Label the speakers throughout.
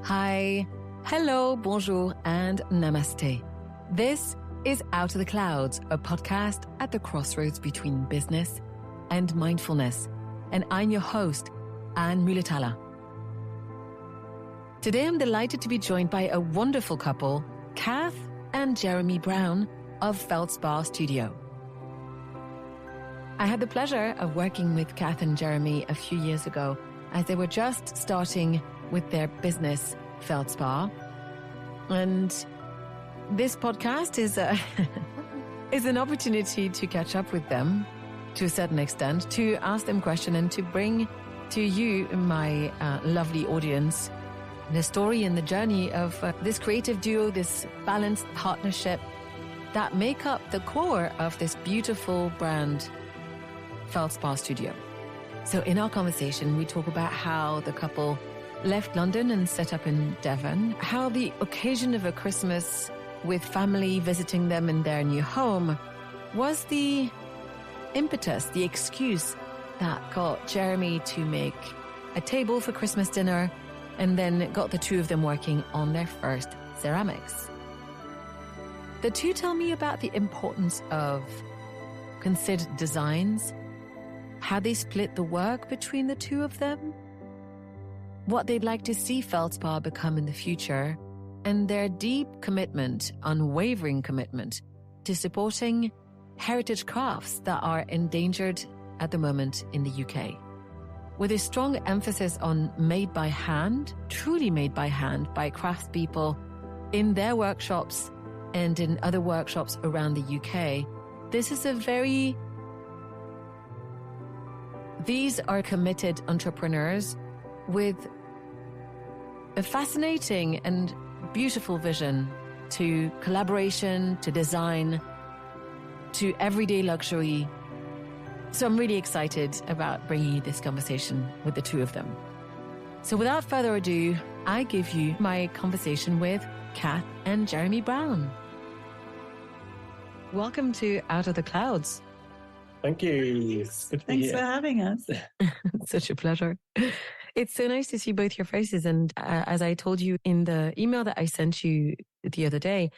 Speaker 1: Hi, hello, bonjour, and namaste. This is Out of the Clouds, a podcast at the crossroads between business and mindfulness. And I'm your host, Anne Mulatala. Today, I'm delighted to be joined by a wonderful couple, Cath and Jeremy Brown of Feldspar Studio. I had the pleasure of working with Cath and Jeremy a few years ago as they were just starting with their business, Feldspar. And this podcast is an opportunity to catch up with them to a certain extent, to ask them questions and to bring to you, my lovely audience, the story and the journey of this creative duo, this balanced partnership that make up the core of this beautiful brand, Feldspar Studio. So in our conversation, we talk about how the couple left London and set up in Devon, how the occasion of a Christmas with family visiting them in their new home was the impetus, the excuse that got Jeremy to make a table for Christmas dinner and then got the two of them working on their first ceramics. The two tell me about the importance of considered designs, how they split the work between the two of them, what they'd like to see Feldspar become in the future, and their deep commitment, unwavering commitment, to supporting heritage crafts that are endangered at the moment in the UK. With a strong emphasis on made by hand, truly made by hand, by craftspeople in their workshops and in other workshops around the UK, these are committed entrepreneurs with a fascinating and beautiful vision to collaboration, to design, to everyday luxury. So I'm really excited about bringing you this conversation with the two of them. So without further ado, I give you my conversation with Cath and Jeremy Brown. Welcome to Out of the Clouds.
Speaker 2: Thank you.
Speaker 3: Thanks for having us.
Speaker 1: Such a pleasure. It's so nice to see both your faces. And as I told you in the email that I sent you the other day,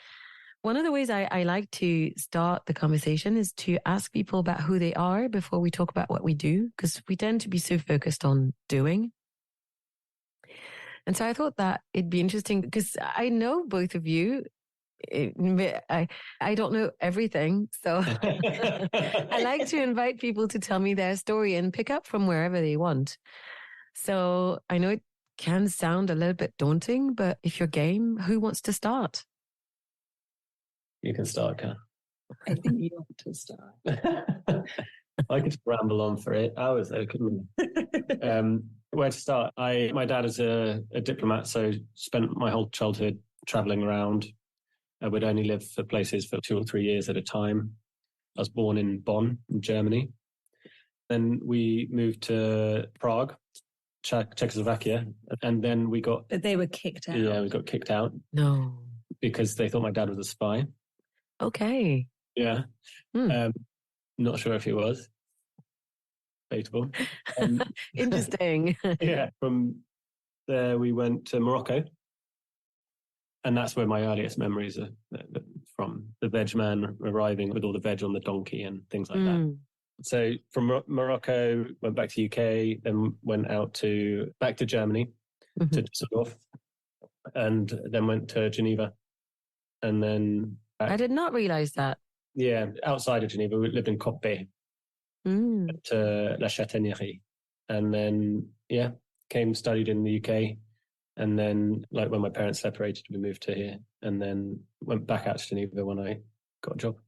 Speaker 1: one of the ways I like to start the conversation is to ask people about who they are before we talk about what we do, because we tend to be so focused on doing. And so I thought that it'd be interesting because I know both of you. I don't know everything, so I like to invite people to tell me their story and pick up from wherever they want. So I know it can sound a little bit daunting, but if you're game, who wants to start?
Speaker 2: You can start, Cath.
Speaker 3: I think you want to start.
Speaker 2: I could ramble on for 8 hours though, couldn't we? Where to start? My dad is a diplomat, so spent my whole childhood traveling around. I would only live for places for 2 or 3 years at a time. I was born in Bonn, in Germany. Then we moved to Prague, Czechoslovakia, and then we got...
Speaker 3: But they were kicked out.
Speaker 2: Yeah, we got kicked out.
Speaker 1: No.
Speaker 2: Because they thought my dad was a spy.
Speaker 1: Okay.
Speaker 2: Yeah. Not sure if he was. Debatable.
Speaker 1: Interesting.
Speaker 2: Yeah. From there, we went to Morocco. And that's where my earliest memories are from, the veg man arriving with all the veg on the donkey and things like that. So from Morocco, went back to UK, then went back to Germany, to Düsseldorf, and then went to Geneva. And then
Speaker 1: I did not realize that.
Speaker 2: Yeah, outside of Geneva, we lived in Coppet, to La Châtaignerie. And then, studied in the UK. And then, like when my parents separated, we moved to here and then went back out to Geneva when I got a job.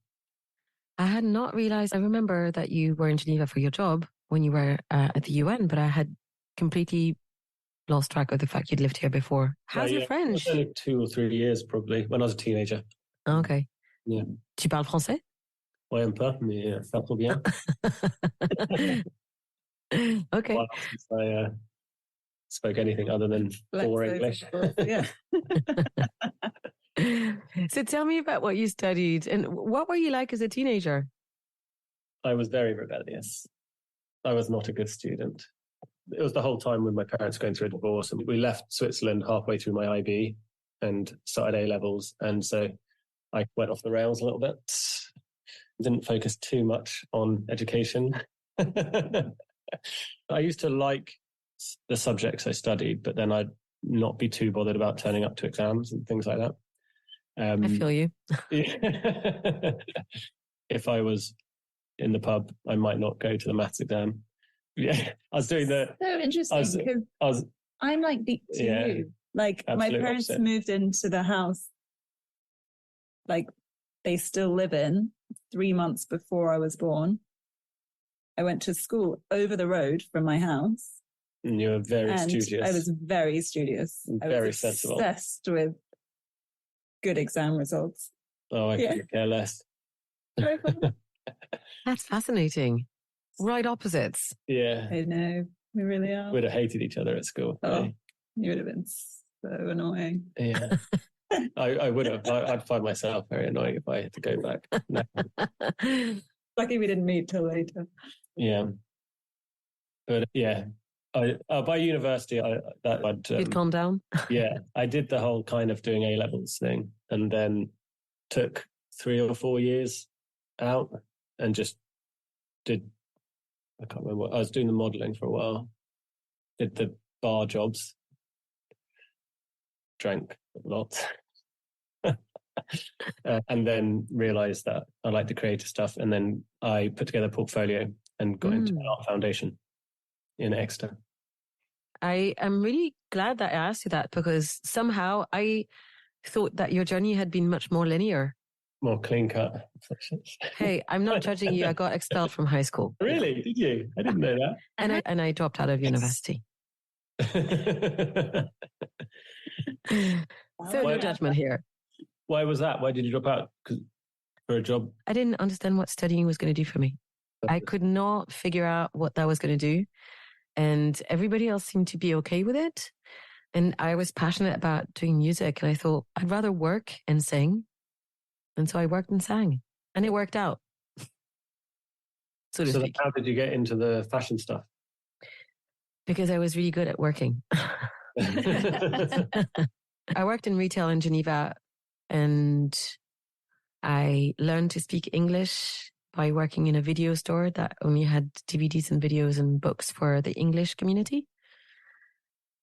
Speaker 1: I had not realized, I remember that you were in Geneva for your job when you were at the UN, but I had completely lost track of the fact you'd lived here before. How's your French?
Speaker 2: Only 2 or 3 years probably, when I was a teenager.
Speaker 1: Okay.
Speaker 2: Yeah.
Speaker 1: Tu parles français?
Speaker 2: Oui, un peu, mais pas trop bien.
Speaker 1: Okay.
Speaker 2: Well, since I spoke anything other than poor English.
Speaker 3: Yeah.
Speaker 1: So tell me about what you studied and what were you like as a teenager?
Speaker 2: I was very rebellious. I was not a good student. it was the whole time with my parents going through a divorce, and we left Switzerland halfway through my IB and started A-levels. And so I went off the rails a little bit. Didn't focus too much on education. I used to like the subjects I studied, but then I'd not be too bothered about turning up to exams and things like that.
Speaker 1: I feel you.
Speaker 2: If I was in the pub, I might not go to the maths exam. Yeah, I was doing the.
Speaker 3: So interesting because I'm like deep to you. Like my parents moved into the house, like they still live in 3 months before I was born. I went to school over the road from my house.
Speaker 2: And you were very studious.
Speaker 3: I was very studious.
Speaker 2: Very sensible.
Speaker 3: Obsessed with good exam results.
Speaker 2: Oh, I couldn't care less.
Speaker 1: That's fascinating. Right opposites.
Speaker 2: Yeah.
Speaker 3: I know. We really are.
Speaker 2: We'd have hated each other at school.
Speaker 3: Oh, you would have been so annoying.
Speaker 2: Yeah. I would have. I'd find myself very annoying if I had to go back. No.
Speaker 3: Lucky we didn't meet till later.
Speaker 2: Yeah. But yeah, by university,
Speaker 1: You'd calm down?
Speaker 2: Yeah, I did the whole kind of doing A-levels thing, and then took 3 or 4 years out and just did, I can't remember, I was doing the modelling for a while, did the bar jobs, drank a lot, and then realised that I like the creative stuff, and then I put together a portfolio and got into an art foundation in Exeter.
Speaker 1: I am really glad that I asked you that, because somehow I thought that your journey had been much more linear.
Speaker 2: More clean cut.
Speaker 1: Hey, I'm not judging you. I got expelled from high school.
Speaker 2: Really? Did you? I didn't know that.
Speaker 1: And I dropped out of university. So no judgment here.
Speaker 2: Why was that? Why did you drop out? For a job?
Speaker 1: I didn't understand what studying was going to do for me. I could not figure out what that was going to do. And everybody else seemed to be okay with it. And I was passionate about doing music. And I thought, I'd rather work and sing. And so I worked and sang. And it worked out. So
Speaker 2: how did you get into the fashion stuff?
Speaker 1: Because I was really good at working. I worked in retail in Geneva, and I learned to speak English by working in a video store that only had DVDs and videos and books for the English community.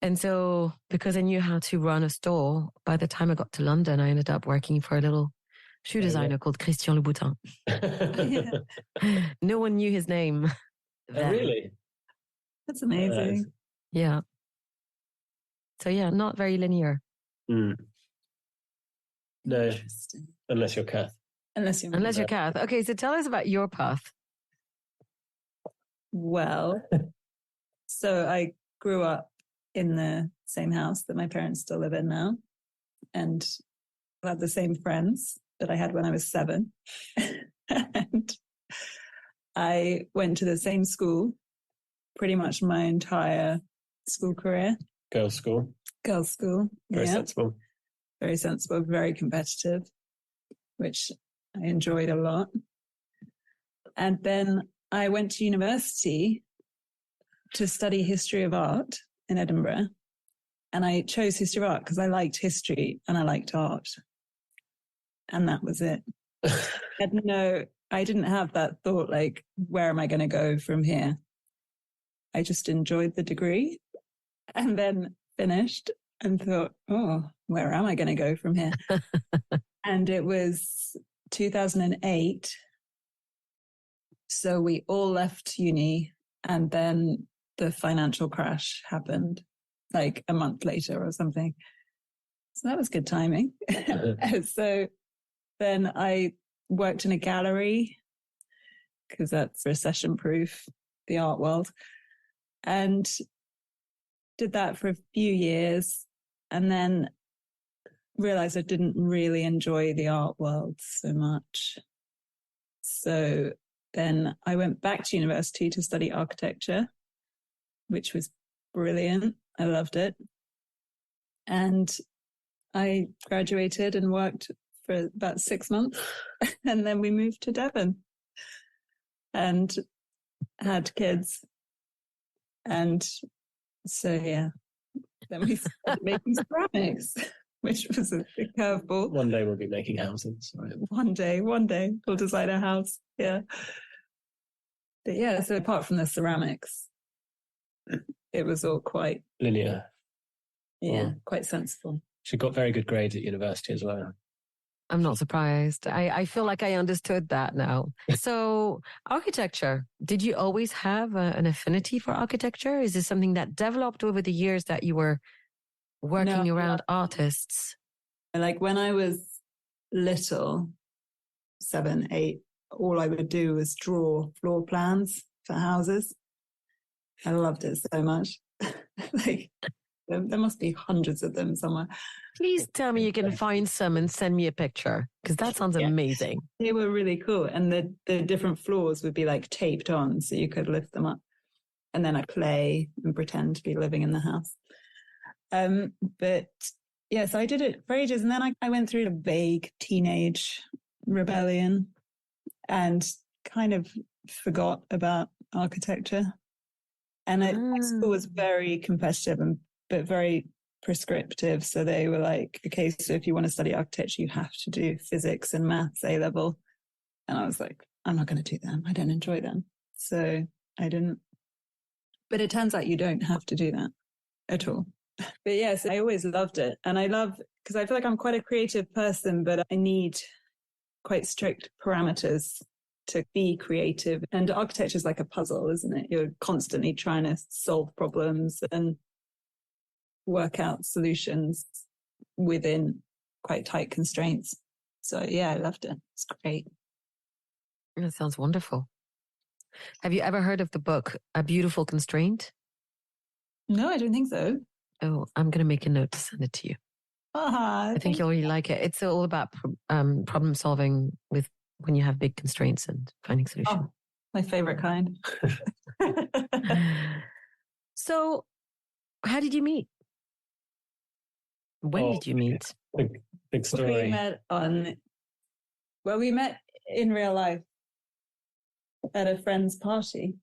Speaker 1: And so because I knew how to run a store, by the time I got to London, I ended up working for a little shoe designer called Christian Louboutin. No one knew his name.
Speaker 2: Oh, really?
Speaker 3: That's amazing.
Speaker 1: Yeah. So yeah, not very linear.
Speaker 2: No, unless you're Cath.
Speaker 3: Unless
Speaker 1: you're Cath. Okay, so tell us about your path.
Speaker 3: Well, so I grew up in the same house that my parents still live in now, and I had the same friends that I had when I was 7. And I went to the same school pretty much my entire school career.
Speaker 2: Girls' school.
Speaker 3: Very
Speaker 2: sensible.
Speaker 3: Very sensible, very competitive, which I enjoyed a lot. And then I went to university to study history of art in Edinburgh. And I chose history of art because I liked history and I liked art. And that was it. I didn't have that thought, like, where am I going to go from here? I just enjoyed the degree and then finished and thought, oh, where am I going to go from here? And it was 2008. So we all left uni, and then the financial crash happened like a month later or something. So that was good timing. So then I worked in a gallery because that's recession proof, the art world, and did that for a few years, and then realized I didn't really enjoy the art world so much. So then I went back to university to study architecture, which was brilliant. I loved it. And I graduated and worked for about 6 months. And then we moved to Devon and had kids. And So yeah, then we started making ceramics, which was a curveball.
Speaker 2: One day we'll be making houses. Right?
Speaker 3: One day we'll design a house. Yeah. But yeah, so apart from the ceramics, it was all quite
Speaker 2: linear.
Speaker 3: Yeah, quite sensible.
Speaker 2: She got very good grades at university as well.
Speaker 1: I'm not surprised. I feel like I understood that now. So architecture, did you always have an affinity for architecture? Is this something that developed over the years that you were working around artists?
Speaker 3: Like when I was little, 7, 8, all I would do was draw floor plans for houses. I loved it so much. Like there must be hundreds of them somewhere.
Speaker 1: Please tell me you can find some and send me a picture, because that sounds amazing.
Speaker 3: They were really cool. And the different floors would be like taped on so you could lift them up. And then I'd play and pretend to be living in the house. But yeah, so I did it for ages. And then I went through a vague teenage rebellion and kind of forgot about architecture. And school was very competitive but very prescriptive. So they were like, okay, so if you want to study architecture, you have to do physics and maths A level. And I was like, I'm not going to do them. I don't enjoy them. So I didn't. But it turns out you don't have to do that at all. But yes, I always loved it. And because I feel like I'm quite a creative person, but I need quite strict parameters to be creative. And architecture is like a puzzle, isn't it? You're constantly trying to solve problems and work out solutions within quite tight constraints. So yeah, I loved it. It's great.
Speaker 1: That sounds wonderful. Have you ever heard of the book, A Beautiful Constraint?
Speaker 3: No, I don't think so.
Speaker 1: Oh, I'm going to make a note to send it to you. I think you'll really like it. It's all about problem solving with when you have big constraints and finding solutions.
Speaker 3: Oh, my favorite kind.
Speaker 1: So, how did you meet? When did you meet?
Speaker 2: Big story.
Speaker 3: We met in real life at a friend's party.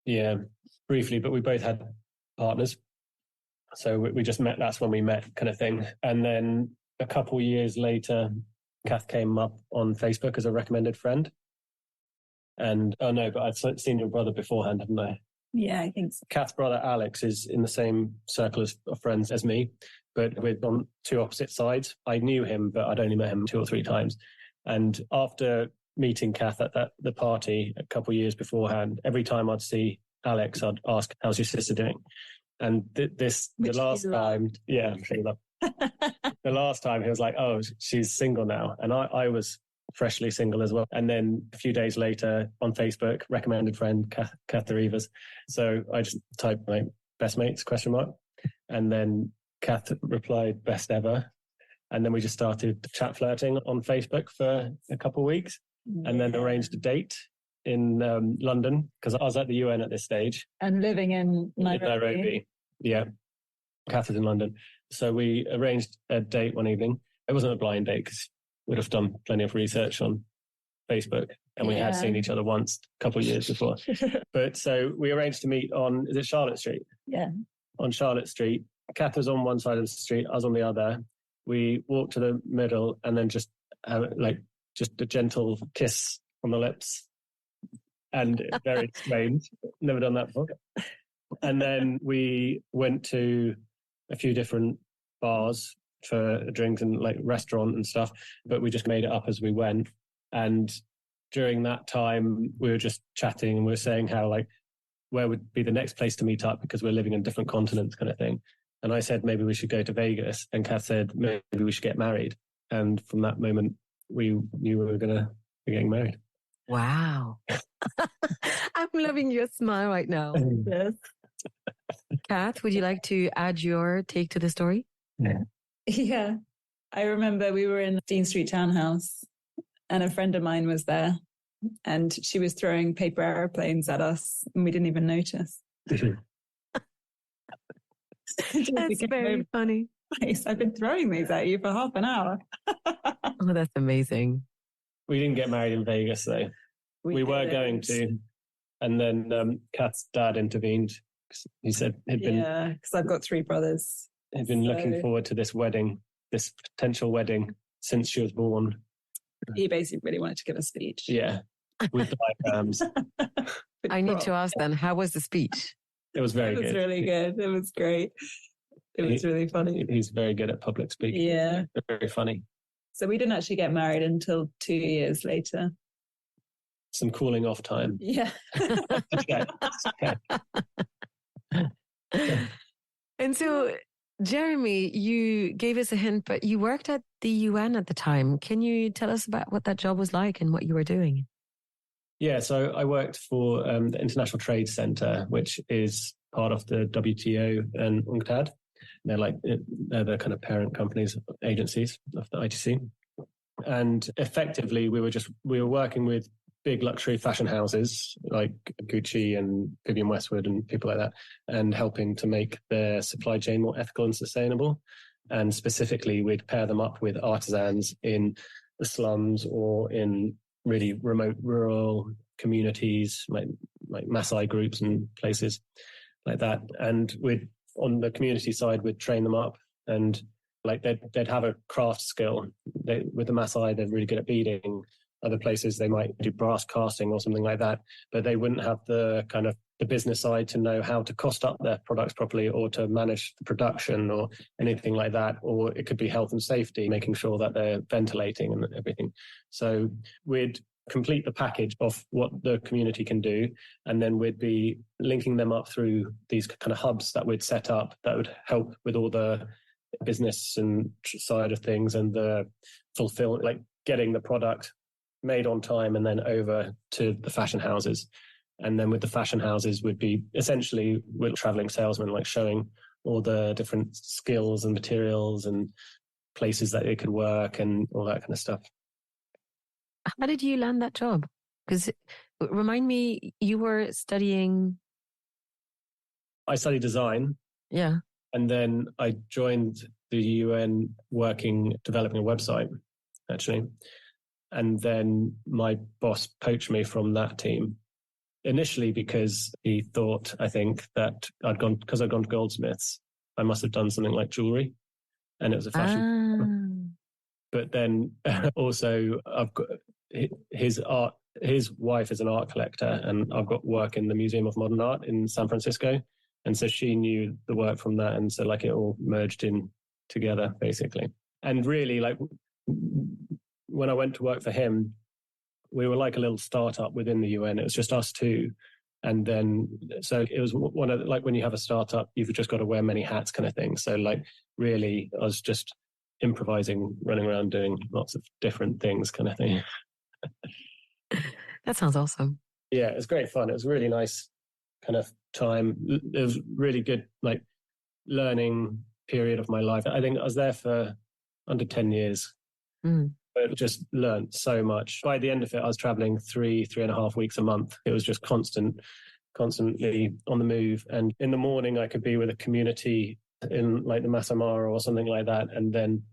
Speaker 2: Yeah, briefly, but we both had partners. So we just met, that's when we met kind of thing. And then a couple of years later, Cath came up on Facebook as a recommended friend. And, but I'd seen your brother beforehand, hadn't I?
Speaker 3: Yeah, I think so.
Speaker 2: Cath's brother, Alex, is in the same circle of friends as me, but we're on two opposite sides. I knew him, but I'd only met him 2 or 3 times. And after meeting Cath at the party a couple of years beforehand, every time I'd see Alex, I'd ask, how's your sister doing? And the last time, yeah, I'm sure you love. The last time he was like, oh, she's single now. And I was freshly single as well. And then a few days later on Facebook, recommended friend, Cath Rivers. So I just typed my best mates, ? And then Cath replied, best ever. And then we just started chat flirting on Facebook for a couple of weeks and then arranged a date in London, because I was at the UN at this stage.
Speaker 3: And living in Nairobi.
Speaker 2: Yeah. Cath is in London. So we arranged a date one evening. It wasn't a blind date because we'd have done plenty of research on Facebook and we had seen each other once a couple of years before. But so we arranged to meet on, is it Charlotte Street?
Speaker 3: Yeah.
Speaker 2: On Charlotte Street. Cath was on one side of the street, I was on the other. We walked to the middle and then just a gentle kiss on the lips. And very strange. Never done that before. And then we went to a few different bars for drinks and like restaurant and stuff, but we just made it up as we went. And during that time, we were just chatting and we were saying how like, where would be the next place to meet up because we're living in different continents kind of thing. And I said, maybe we should go to Vegas. And Cath said, maybe we should get married. And from that moment, we knew we were going to be getting married.
Speaker 1: Wow. I'm loving your smile right now.
Speaker 3: Yes.
Speaker 1: Cath, would you like to add your take to the story?
Speaker 3: Yeah. I remember we were in Dean Street Townhouse and a friend of mine was there and she was throwing paper airplanes at us and we didn't even notice.
Speaker 1: That's very funny.
Speaker 3: I've been throwing these at you for half an hour.
Speaker 1: Oh, that's amazing.
Speaker 2: We didn't get married in Vegas though. We were going to. And then Cath's dad intervened He said he'd been...
Speaker 3: Yeah, because I've got 3 brothers.
Speaker 2: He'd been looking forward to this potential wedding since she was born.
Speaker 3: He basically really wanted to give a speech.
Speaker 2: Yeah, with diagrams.
Speaker 1: I need to ask then, how was the speech?
Speaker 2: It was very good.
Speaker 3: It was really good. It was great. It was really funny.
Speaker 2: He's very good at public speaking.
Speaker 3: Yeah.
Speaker 2: Very funny.
Speaker 3: So we didn't actually get married until 2 years later.
Speaker 2: Some cooling off time.
Speaker 3: Yeah.
Speaker 2: Okay.
Speaker 1: And so, Jeremy, you gave us a hint, but you worked at the UN at the time. Can you tell us about what that job was like and what you were doing?
Speaker 2: Yeah, so I worked for the International Trade Center, which is part of the WTO and UNCTAD. They're the kind of parent companies, agencies of the ITC. And effectively, we were working with big luxury fashion houses like Gucci and Vivienne Westwood and people like that, and helping to make their supply chain more ethical and sustainable. And specifically, we'd pair them up with artisans in the slums or in really remote rural communities, like Maasai groups and places like that. And on the community side, we'd train them up, and like they'd have a craft skill. With the Maasai, they're really good at beading. Other places they might do brass casting or something like that, but they wouldn't have the kind of the business side to know how to cost up their products properly or to manage the production or anything like that. Or it could be health and safety, making sure that they're ventilating and everything. So we'd complete the package of what the community can do, and then we'd be linking them up through these kind of hubs that we'd set up that would help with all the business and side of things and the fulfillment, like getting the product made on time and then over to the fashion houses. And then with the fashion houses, we'd be essentially with traveling salesmen, like showing all the different skills and materials and places that they could work and all that kind of stuff.
Speaker 1: How did you land that job? Because remind me, you were studying...
Speaker 2: I studied design.
Speaker 1: Yeah.
Speaker 2: And then I joined the UN developing a website, actually. And then my boss poached me from that team. Initially because he thought, I think, that I'd gone to Goldsmiths, I must have done something like jewelry. And it was a fashion. But then also I've got his wife is an art collector, and I've got work in the Museum of Modern Art in San Francisco. And so she knew the work from that. And so like it all merged in together, basically. And really, like when I went to work for him, we were like a little startup within the UN. It was just us two. And then, so it was one of like when you have a startup, you've just got to wear many hats kind of thing. So like really, I was just improvising, running around doing lots of different things kind of thing.
Speaker 1: That sounds awesome.
Speaker 2: Yeah, it was great fun. It was a really nice kind of time. It was really good, like learning period of my life. I think I was there for under 10 years. But just learned so much. By the end of it, I was traveling 3.5 weeks a month. It was just constantly on the move. And in the morning, I could be with a community in like the Masai Mara or something like that. And then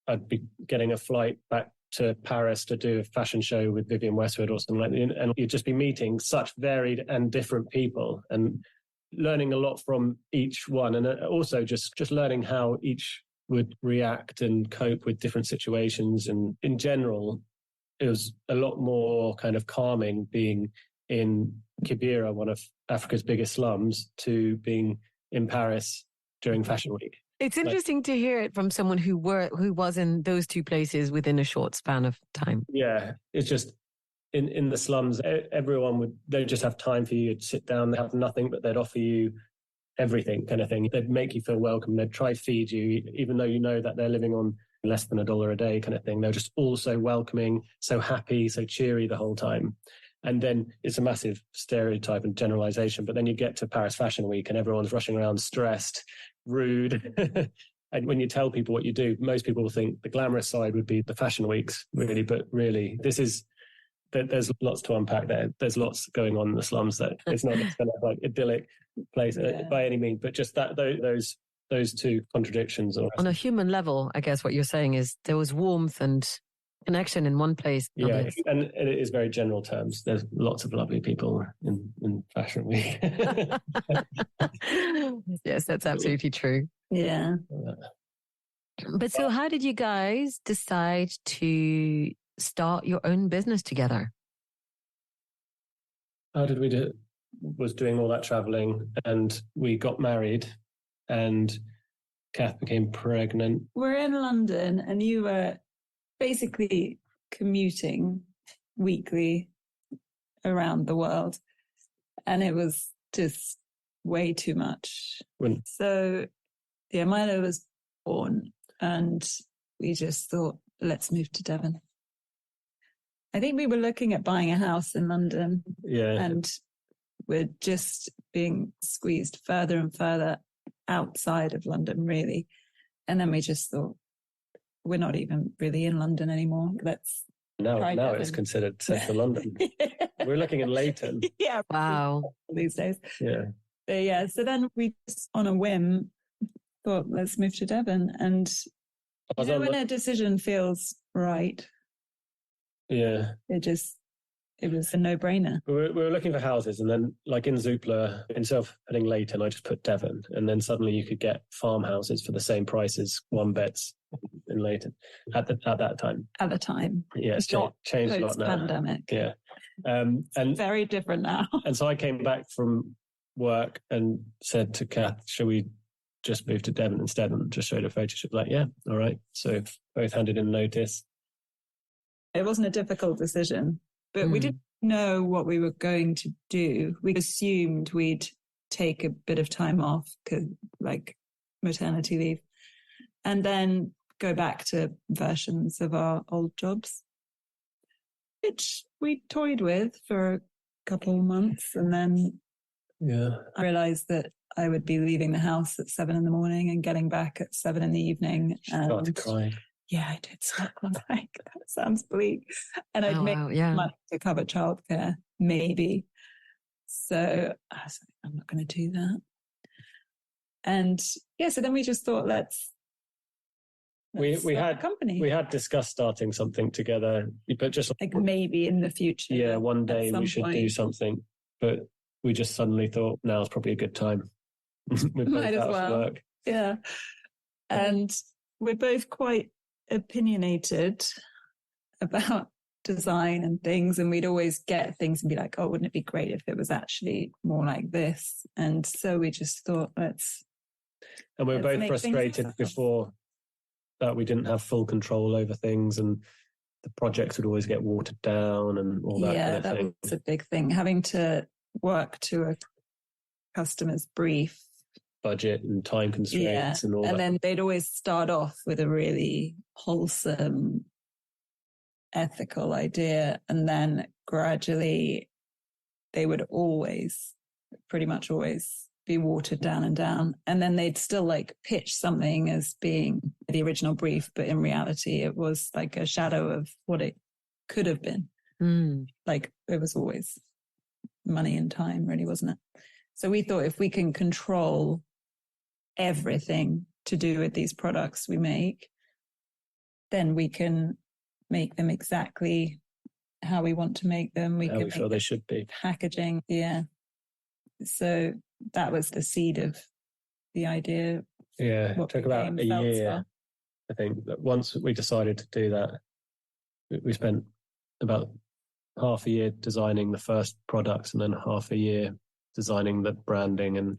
Speaker 2: I'd be getting a flight back to Paris to do a fashion show with Vivienne Westwood or something like that. And you'd just be meeting such varied and different people and learning a lot from each one. And also just learning how each would react and cope with different situations. And in general, it was a lot more kind of calming being in Kibera, one of Africa's biggest slums, to being in Paris during Fashion Week.
Speaker 1: It's interesting to hear it from someone who was in those two places within a short span of time.
Speaker 2: Yeah, it's just in the slums, they'd just have time for you to sit down. They have nothing, but they'd offer you everything kind of thing. They'd make you feel welcome. They'd try to feed you, even though you know that they're living on less than $1 a day kind of thing. They're just all so welcoming, so happy, so cheery the whole time. And then it's a massive stereotype and generalization. But then you get to Paris Fashion Week and everyone's rushing around stressed, rude. And when you tell people what you do, most people will think the glamorous side would be the fashion weeks, really. But really, there's lots to unpack there. There's lots going on in the slums that it's not just kind of like idyllic place by any means, but just that those two contradictions.
Speaker 1: On a human level, I guess what you're saying is there was warmth and connection in one place.
Speaker 2: Yeah, and it is very general terms. There's lots of lovely people in Fashion Week.
Speaker 1: Yes, that's absolutely true.
Speaker 3: Yeah.
Speaker 1: But so how did you guys decide to start your own business together?
Speaker 2: How did we do it? Was doing all that traveling, and we got married, and Cath became pregnant.
Speaker 3: We're in London and you were basically commuting weekly around the world. And it was just way too much. So, yeah, Milo was born and we just thought, let's move to Devon. I think we were looking at buying a house in London.
Speaker 2: Yeah.
Speaker 3: And we're just being squeezed further and further outside of London, really. And then we just thought, we're not even really in London anymore.
Speaker 2: Now it's considered central London. We're looking in Leighton.
Speaker 3: Yeah.
Speaker 1: Wow.
Speaker 3: These days.
Speaker 2: Yeah.
Speaker 3: But yeah. So then we just, on a whim, thought, let's move to Devon. And when a decision feels right.
Speaker 2: Yeah.
Speaker 3: It was a no-brainer.
Speaker 2: We were looking for houses, and then, like in Zoopla, instead of putting Leighton, I just put Devon, and then suddenly you could get farmhouses for the same price as one beds in Leighton at that time.
Speaker 3: At the time,
Speaker 2: yeah, it's changed a lot now.
Speaker 3: Pandemic,
Speaker 2: yeah, and
Speaker 3: very different now.
Speaker 2: And so I came back from work and said to Cath, "Shall we just move to Devon instead?" And just showed a photo. She was like, "Yeah, all right." So both handed in notice.
Speaker 3: It wasn't a difficult decision. But we didn't know what we were going to do. We assumed we'd take a bit of time off, like maternity leave, and then go back to versions of our old jobs, which we toyed with for a couple of months. And then I realized that I would be leaving the house at 7 a.m. and getting back at 7 p.m.
Speaker 2: Started crying.
Speaker 3: Yeah, I did start like, that sounds bleak. And I'd make money to cover childcare, maybe. So I was like, I'm not going to do that. And so then we just thought, let's
Speaker 2: we had
Speaker 3: a company.
Speaker 2: We had discussed starting something together, but just
Speaker 3: like maybe in the future.
Speaker 2: Yeah, one day we should do something. But we just suddenly thought now's probably a good time. We're
Speaker 3: Might as well.
Speaker 2: Work.
Speaker 3: Yeah. And we're both quite opinionated about design and things, and we'd always get things and be like, oh, wouldn't it be great if it was actually more like this? And so we just thought, and
Speaker 2: we were both frustrated before that we didn't have full control over things, and the projects would always get watered down and all that kind of thing.
Speaker 3: That was a big thing, having to work to a customer's brief,
Speaker 2: budget and time constraints and all that.
Speaker 3: And then they'd always start off with a really wholesome, ethical idea. And then gradually they would pretty much always be watered down and down. And then they'd still like pitch something as being the original brief, but in reality it was like a shadow of what it could have been. Like it was always money and time, really, wasn't it? So we thought if we can control everything to do with these products we make, then we can make them exactly how we want to make them. We can
Speaker 2: feel they should be.
Speaker 3: Packaging, yeah. So that was the seed of the idea.
Speaker 2: Yeah, it took about a year. I think that once we decided to do that, we spent about half a year designing the first products and then half a year designing the branding and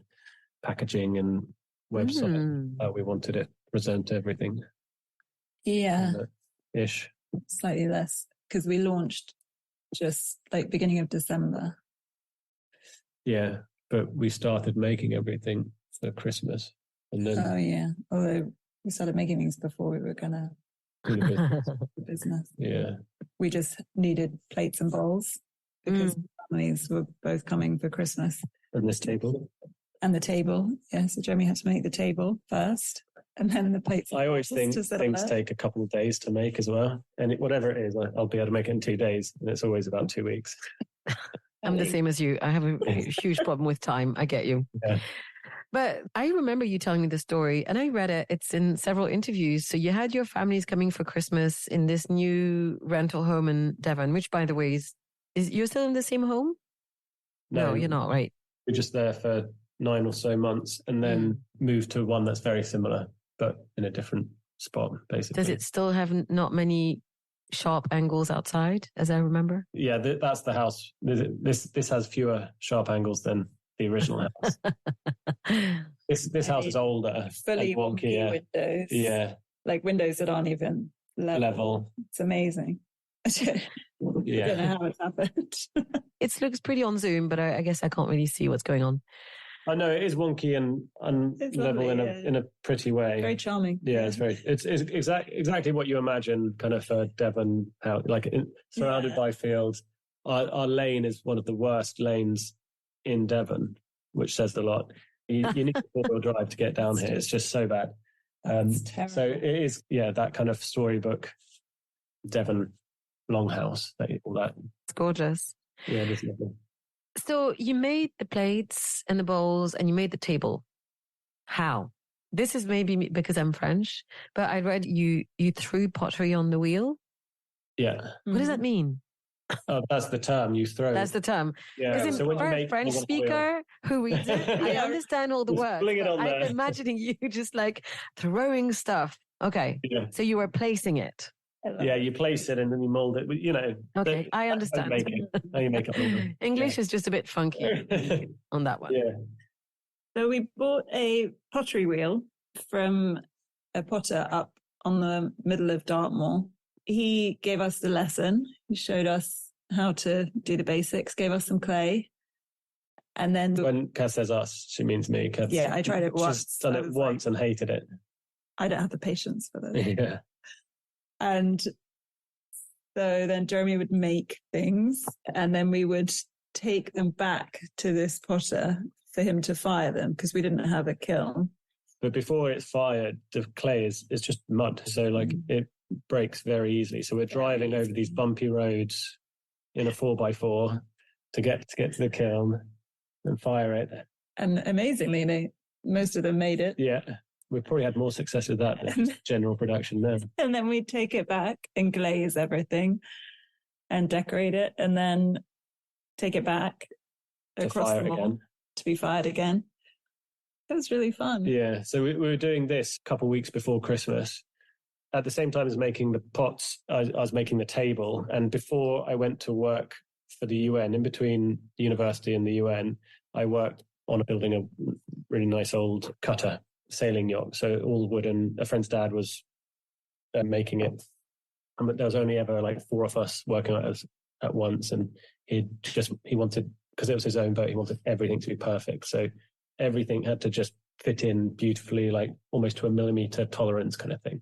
Speaker 2: packaging and website, how we wanted it to present everything.
Speaker 3: Yeah.
Speaker 2: Ish.
Speaker 3: Slightly less, because we launched just like beginning of December.
Speaker 2: Yeah, but we started making everything for Christmas. And then
Speaker 3: although we started making things before we were going to do the business.
Speaker 2: Yeah.
Speaker 3: We just needed plates and bowls because families were both coming for Christmas.
Speaker 2: And this table.
Speaker 3: And the table, so Jeremy had to make the table first, and then the plates.
Speaker 2: I always think things take a couple of days to make as well, and whatever it is, I'll be able to make it in 2 days, and it's always about 2 weeks.
Speaker 1: I'm the same as you. I have a huge problem with time. I get you.
Speaker 2: Yeah.
Speaker 1: But I remember you telling me the story, and I read it. It's in several interviews. So you had your families coming for Christmas in this new rental home in Devon, which, by the way, is you're still in the same home? No, you're not, right?
Speaker 2: We're just there for 9 or so months, and then moved to one that's very similar, but in a different spot, basically.
Speaker 1: Does it still have not many sharp angles outside, as I remember?
Speaker 2: Yeah, that's the house. This has fewer sharp angles than the original house. This house is older.
Speaker 3: Fully wonky windows.
Speaker 2: Yeah.
Speaker 3: Like windows that aren't even level. It's amazing. I don't know how it's happened.
Speaker 1: It looks pretty on Zoom, but I guess I can't really see what's going on.
Speaker 2: I know it is wonky and unlevel in a pretty way.
Speaker 3: Very charming.
Speaker 2: Yeah, it's exactly what you imagine, kind of a Devon house, like surrounded by fields. Our lane is one of the worst lanes in Devon, which says a lot. You need a 4-wheel drive to get down here. It's just so bad. So it is, that kind of storybook Devon longhouse, all that.
Speaker 1: It's gorgeous.
Speaker 2: Yeah, it is lovely.
Speaker 1: So you made the plates and the bowls and you made the table. How? This is maybe because I'm French, but I read you threw pottery on the wheel.
Speaker 2: Yeah.
Speaker 1: What does that mean?
Speaker 2: Oh, that's the term, you throw.
Speaker 1: That's the term.
Speaker 2: Yeah.
Speaker 1: So when you make French speaker who reads it, I understand all the words. I'm imagining you just like throwing stuff. Okay. Yeah. So you were placing it.
Speaker 2: Yeah, you place it and then you mold it.
Speaker 1: Okay, I understand.
Speaker 2: How you make it.
Speaker 1: English is just a bit funky on that one.
Speaker 2: Yeah.
Speaker 3: So we bought a pottery wheel from a potter up on the middle of Dartmoor. He gave us the lesson. He showed us how to do the basics, gave us some clay. And then
Speaker 2: when Cath says us, she means me.
Speaker 3: I tried it once.
Speaker 2: She's done it once and hated it.
Speaker 3: I don't have the patience for that.
Speaker 2: Yeah.
Speaker 3: And so then Jeremy would make things and then we would take them back to this potter for him to fire them because we didn't have a kiln.
Speaker 2: But before it's fired, the clay is just mud. So it breaks very easily. So we're driving over these bumpy roads in a 4x4 to get to the kiln and fire it.
Speaker 3: And amazingly, most of them made it.
Speaker 2: Yeah. We probably had more success with that than just general production then.
Speaker 3: And then we'd take it back and glaze everything and decorate it and then take it back across the wall to be fired again. It was really fun.
Speaker 2: Yeah. So we were doing this a couple of weeks before Christmas. At the same time as making the pots, I was making the table. And before I went to work for the UN, in between the university and the UN, I worked on building a really nice old cutter sailing yacht. So all wood, and a friend's dad was making it. And there was only ever 4 of us working on it at once. And he wanted, because it was his own boat, he wanted everything to be perfect. So everything had to just fit in beautifully, almost to a millimeter tolerance kind of thing.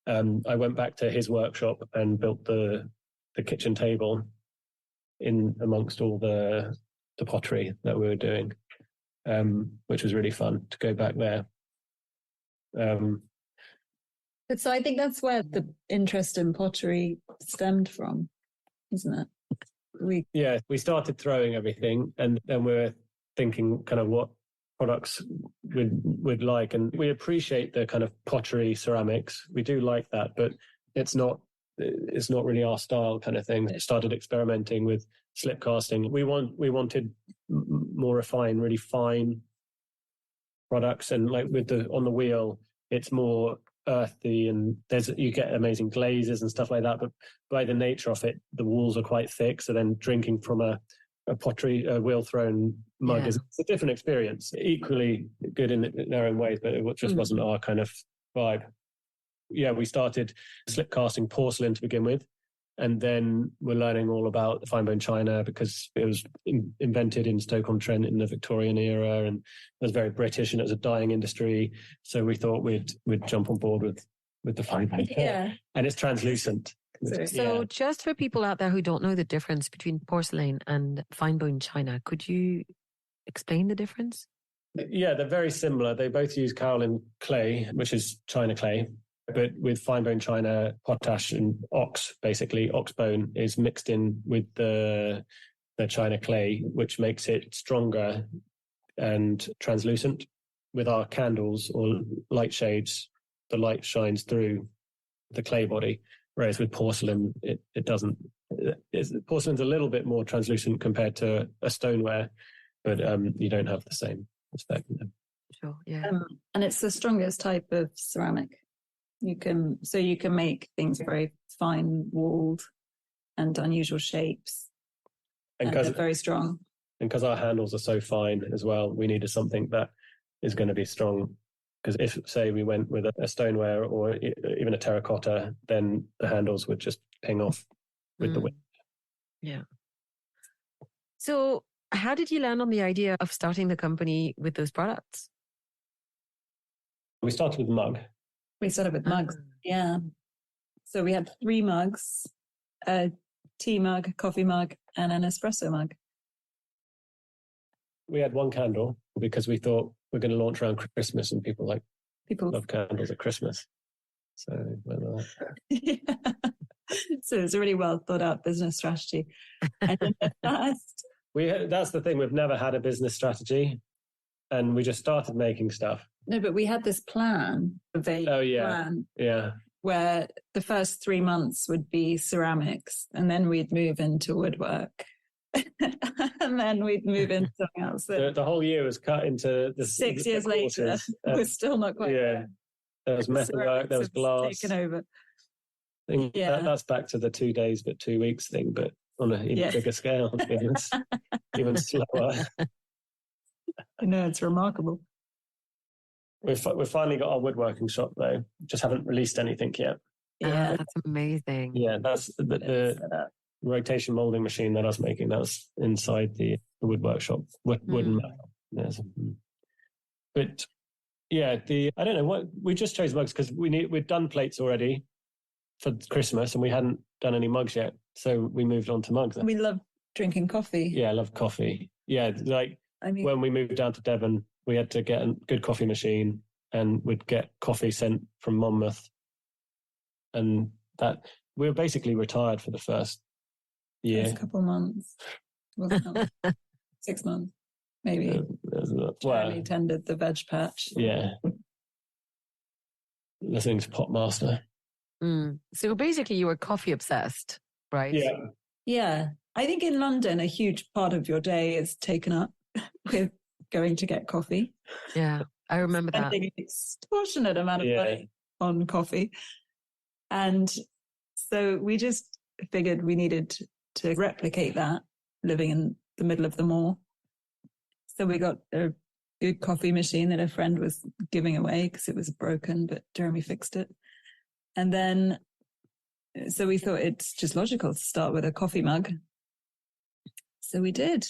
Speaker 2: I went back to his workshop and built the kitchen table in amongst all the pottery that we were doing, which was really fun to go back there.
Speaker 3: So I think that's where the interest in pottery stemmed from, isn't it?
Speaker 2: We started throwing everything, and then we're thinking kind of what products we'd like, and we appreciate the kind of pottery ceramics. We do like that, but it's not really our style kind of thing. Started experimenting with slip casting. We wanted more refined, really fine products, and on the wheel, it's more earthy, and you get amazing glazes and stuff like that. But by the nature of it, the walls are quite thick. So then drinking from a pottery wheel thrown mug is a different experience. Equally good in their own ways, but it just wasn't our kind of vibe. Yeah, we started slip casting porcelain to begin with, and then we're learning all about the fine bone china because it was invented in Stoke-on-Trent in the Victorian era, and it was very British, and it was a dying industry. So we thought we'd jump on board with the fine bone.
Speaker 3: Yeah,
Speaker 2: and it's translucent.
Speaker 1: So just for people out there who don't know the difference between porcelain and fine bone china, could you explain the difference?
Speaker 2: Yeah, they're very similar. They both use kaolin clay, which is china clay. But with fine bone china, potash and ox bone is mixed in with the china clay, which makes it stronger and translucent. With our candles or light shades, the light shines through the clay body, whereas with porcelain, it doesn't. Porcelain's a little bit more translucent compared to a stoneware, but you don't have the same respecting them.
Speaker 1: Sure, yeah.
Speaker 3: And it's the strongest type of ceramic. You can make things very fine walled and unusual shapes, and they're very strong.
Speaker 2: And because our handles are so fine as well, we needed something that is going to be strong. Because if, say, we went with a stoneware or even a terracotta, then the handles would just ping off with the wind.
Speaker 1: Yeah. So how did you land on the idea of starting the company with those products?
Speaker 2: We started with mug.
Speaker 3: We started with mugs. Yeah. So we had 3 mugs, a tea mug, a coffee mug, and an espresso mug.
Speaker 2: We had 1 candle because we thought we're going to launch around Christmas, and people love candles at Christmas. So
Speaker 3: yeah. So it's a really well thought out business strategy. And then
Speaker 2: that's the thing. We've never had a business strategy, and we just started making stuff.
Speaker 3: No, but we had this plan, a vague plan.
Speaker 2: Yeah.
Speaker 3: Where the first 3 months would be ceramics, and then we'd move into woodwork. And then we'd move into something else.
Speaker 2: The whole year was cut into
Speaker 3: 6 years later. We're still not quite there.
Speaker 2: There was metalwork, there was glass.
Speaker 3: Taken over.
Speaker 2: That's back to the 2 days but 2 weeks thing, but on an even bigger scale, to be honest. Even slower.
Speaker 3: It's remarkable.
Speaker 2: We've finally got our woodworking shop though. Just haven't released anything yet.
Speaker 1: Yeah, that's amazing.
Speaker 2: Yeah, that's the rotation molding machine that I was making. That was inside the woodwork shop. Wood and metal. Yes. But yeah, I don't know what we just chose mugs because we'd done plates already for Christmas and we hadn't done any mugs yet, so we moved on to mugs.
Speaker 3: We love drinking coffee.
Speaker 2: Yeah, I love coffee. Yeah, when we moved down to Devon, we had to get a good coffee machine, and we'd get coffee sent from Monmouth, and that we were basically retired for the first year.
Speaker 3: A couple of months, wasn't it? 6 months, maybe. Jeremy tended the veg patch.
Speaker 2: Yeah, listening to Popmaster.
Speaker 1: So basically, you were coffee obsessed, right?
Speaker 3: Yeah. I think in London, a huge part of your day is taken up with going to get coffee.
Speaker 1: Yeah, I remember that.
Speaker 3: Spending an extortionate amount of money on coffee. And so we just figured we needed to replicate that living in the middle of the mall. So we got a good coffee machine that a friend was giving away because it was broken, but Jeremy fixed it. And then, so we thought it's just logical to start with a coffee mug. So we did.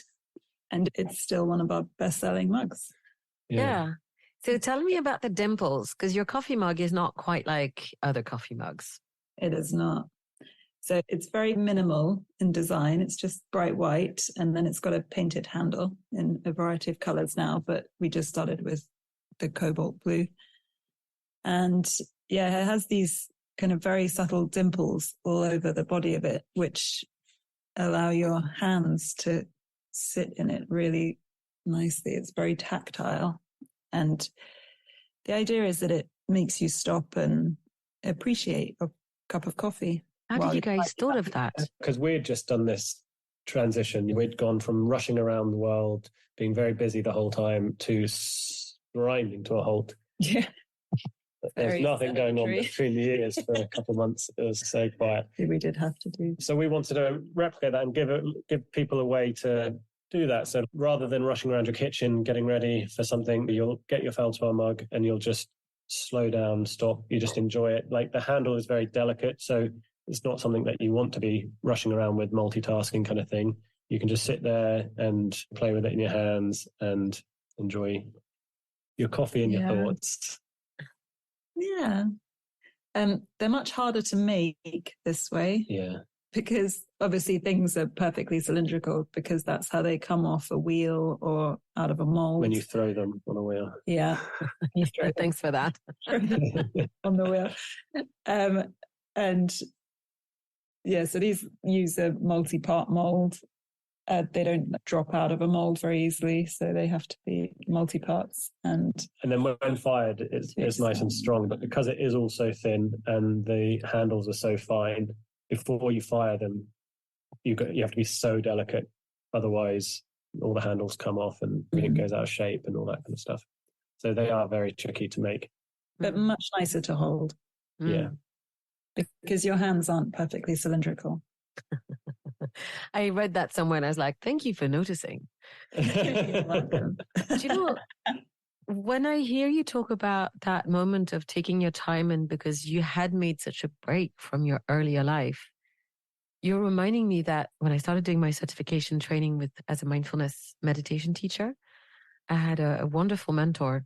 Speaker 3: And it's still one of our best-selling mugs.
Speaker 1: Yeah. So tell me about the dimples, because your coffee mug is not quite like other coffee mugs.
Speaker 3: It is not. So it's very minimal in design. It's just bright white, and then it's got a painted handle in a variety of colors now, but we just started with the cobalt blue. And yeah, it has these kind of very subtle dimples all over the body of it, which allow your hands to sit in it really nicely. It's very tactile. And the idea is that it makes you stop and appreciate a cup of coffee.
Speaker 1: How did you guys thought of that?
Speaker 2: Because we had just done this transition. We'd gone from rushing around the world, being very busy the whole time, to grinding to a halt.
Speaker 3: Yeah.
Speaker 2: There's nothing going on between the ears for a couple of months. It was so quiet.
Speaker 3: We did have to do.
Speaker 2: So we wanted to replicate that and give people a way to do that. So rather than rushing around your kitchen, getting ready for something, you'll get your Feldspar mug and you'll just slow down, stop. You just enjoy it. Like the handle is very delicate. So it's not something that you want to be rushing around with, multitasking kind of thing. You can just sit there and play with it in your hands and enjoy your coffee and your thoughts.
Speaker 3: Yeah. They're much harder to make this way.
Speaker 2: Yeah.
Speaker 3: Because obviously things are perfectly cylindrical because that's how they come off a wheel or out of a mold.
Speaker 2: When you throw them on a wheel.
Speaker 3: Yeah.
Speaker 1: You throw Thanks for that.
Speaker 3: On the wheel. And yeah, so these use a multi-part mold. They don't drop out of a mold very easily, so they have to be multi-parts. And
Speaker 2: then when fired, it's nice and strong, but because it is also thin and the handles are so fine, before you fire them, you have to be so delicate. Otherwise, all the handles come off and everything goes out of shape and all that kind of stuff. So they are very tricky to make.
Speaker 3: But much nicer to hold.
Speaker 2: Yeah.
Speaker 3: Because your hands aren't perfectly cylindrical.
Speaker 1: I read that somewhere and I was like, thank you for noticing.
Speaker 3: You're welcome.
Speaker 1: Do you know, when I hear you talk about that moment of taking your time and because you had made such a break from your earlier life, you're reminding me that when I started doing my certification training as a mindfulness meditation teacher, I had a wonderful mentor.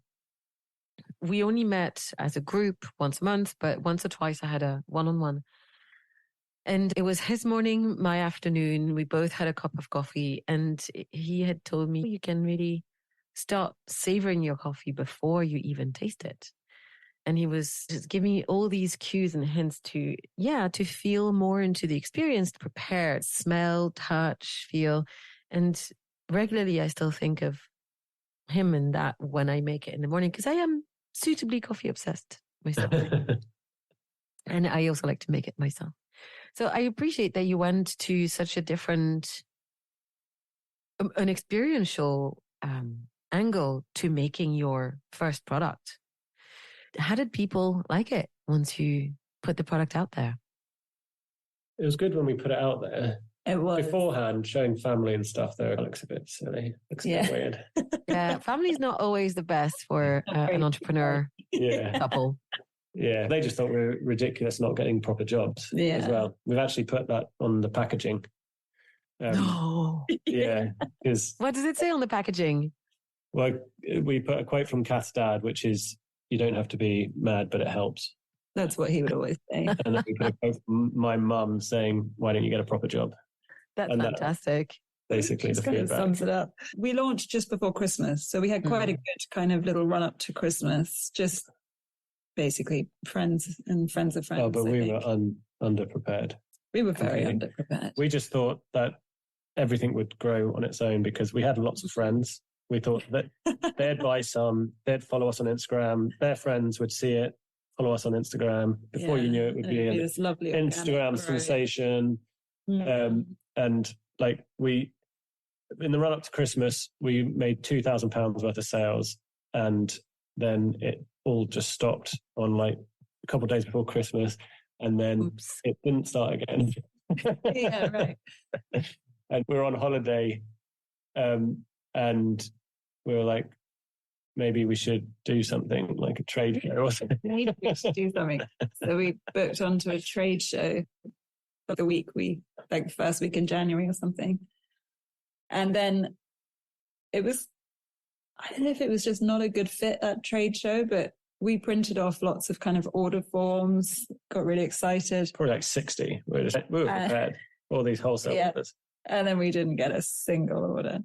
Speaker 1: We only met as a group once a month, but once or twice I had a one-on-one. And it was his morning, my afternoon. We both had a cup of coffee and he had told me, you can really start savoring your coffee before you even taste it. And he was just giving me all these cues and hints to feel more into the experience, prepared, smell, touch, feel. And regularly I still think of him and that when I make it in the morning, because I am suitably coffee obsessed myself. And I also like to make it myself. So I appreciate that you went to such a different, an experiential angle to making your first product. How did people like it once you put the product out there?
Speaker 2: It was good when we put it out there.
Speaker 3: It was.
Speaker 2: Beforehand, showing family and stuff, though, it looks a bit silly. Looks a bit weird.
Speaker 1: Yeah, family's not always the best for an entrepreneur couple.
Speaker 2: Yeah, they just thought we were ridiculous not getting proper jobs as well. We've actually put that on the packaging.
Speaker 1: No.
Speaker 2: Yeah.
Speaker 1: What does it say on the packaging?
Speaker 2: Well, we put a quote from Cath's dad, which is, you don't have to be mad, but it helps.
Speaker 3: That's what he would always say.
Speaker 2: And then we put a quote from my mum saying, why don't you get a proper job?
Speaker 1: That's fantastic.
Speaker 2: Basically, the feedback.
Speaker 3: Sums it up. We launched just before Christmas. So we had quite a good kind of little run up to Christmas. Just basically friends and friends of friends.
Speaker 2: Oh, but we were underprepared.
Speaker 3: We were very underprepared.
Speaker 2: We just thought that everything would grow on its own because we had lots of friends. We thought that they'd buy some, they'd follow us on Instagram, their friends would see it, follow us on Instagram. Before you knew it, would be
Speaker 3: this lovely
Speaker 2: Instagram sensation. And like in the run up to Christmas, we made £2,000 worth of sales, and then it all just stopped on like a couple of days before Christmas, and then it didn't start again.
Speaker 3: Yeah, right.
Speaker 2: And we were on holiday, and we were like, maybe we should do something like a trade show or something.
Speaker 3: Maybe we should do something. So we booked onto a trade show for the first week in January or something. And then it was, I don't know if it was just not a good fit at trade show, but we printed off lots of kind of order forms, got really excited.
Speaker 2: Probably like 60. We were prepared. All these wholesale orders.
Speaker 3: And then we didn't get a single order.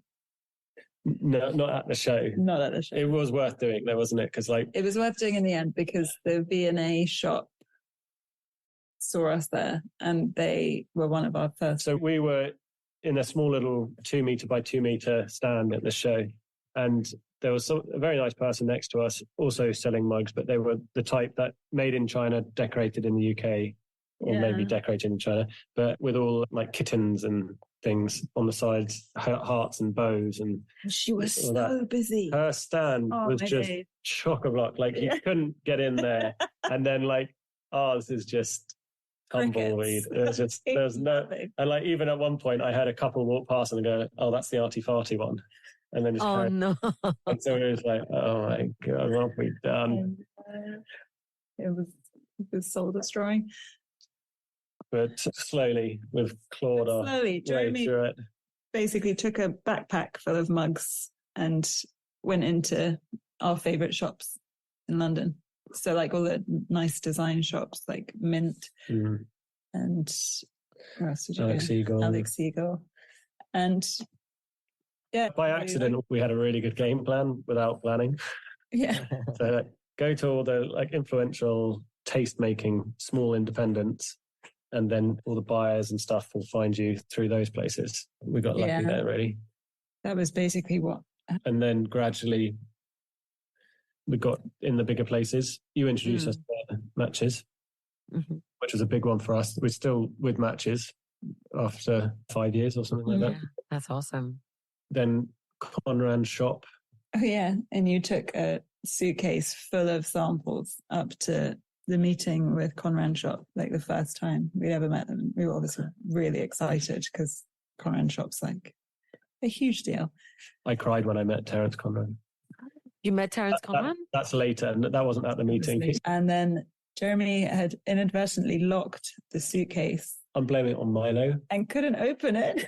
Speaker 2: No, not at the show.
Speaker 3: Not at the show.
Speaker 2: It was worth doing though, wasn't it? Because it
Speaker 3: was worth doing in the end because the V&A shop saw us there and they were one of our first.
Speaker 2: So we were in a small little 2 meter by 2 meter stand at the show, and there was a very nice person next to us also selling mugs, but they were the type that made in China, decorated in the UK, or maybe decorated in China, but with all like kittens and things on the sides, hearts and bows. And
Speaker 3: she was so busy.
Speaker 2: Her stand was just chock-a-block. Like you couldn't get in there. And then like ours is just tumbleweed. There's no, and like even at one point I had a couple walk past and go, oh, that's the arty farty one. And then just
Speaker 1: no.
Speaker 2: And so it was like, oh my God, what have we done?
Speaker 3: It was soul destroying.
Speaker 2: But slowly we've clawed our way through it.
Speaker 3: Basically took a backpack full of mugs and went into our favourite shops in London. So like all the nice design shops like Mint and where else did you go? Alex Eagle. And
Speaker 2: by accident, we had a really good game plan without planning.
Speaker 3: Yeah.
Speaker 2: So go to all the like influential taste making small independents, and then all the buyers and stuff will find you through those places. We got lucky there, really.
Speaker 3: That was basically what.
Speaker 2: And then gradually we got in the bigger places. You introduced us to matches, which was a big one for us. We're still with matches after 5 years or something like that.
Speaker 1: That's awesome.
Speaker 2: then Conran's shop.
Speaker 3: Oh yeah, and you took a suitcase full of samples up to the meeting with Conran shop, like the first time we'd ever met them. We were obviously really excited because Conran shop's like a huge deal.
Speaker 2: I cried when I met Terence Conran.
Speaker 1: You met Terence Conran?
Speaker 2: That's later, and that wasn't at the meeting.
Speaker 3: And then Jeremy had inadvertently locked the suitcase.
Speaker 2: I'm blaming it on Milo.
Speaker 3: And couldn't open it.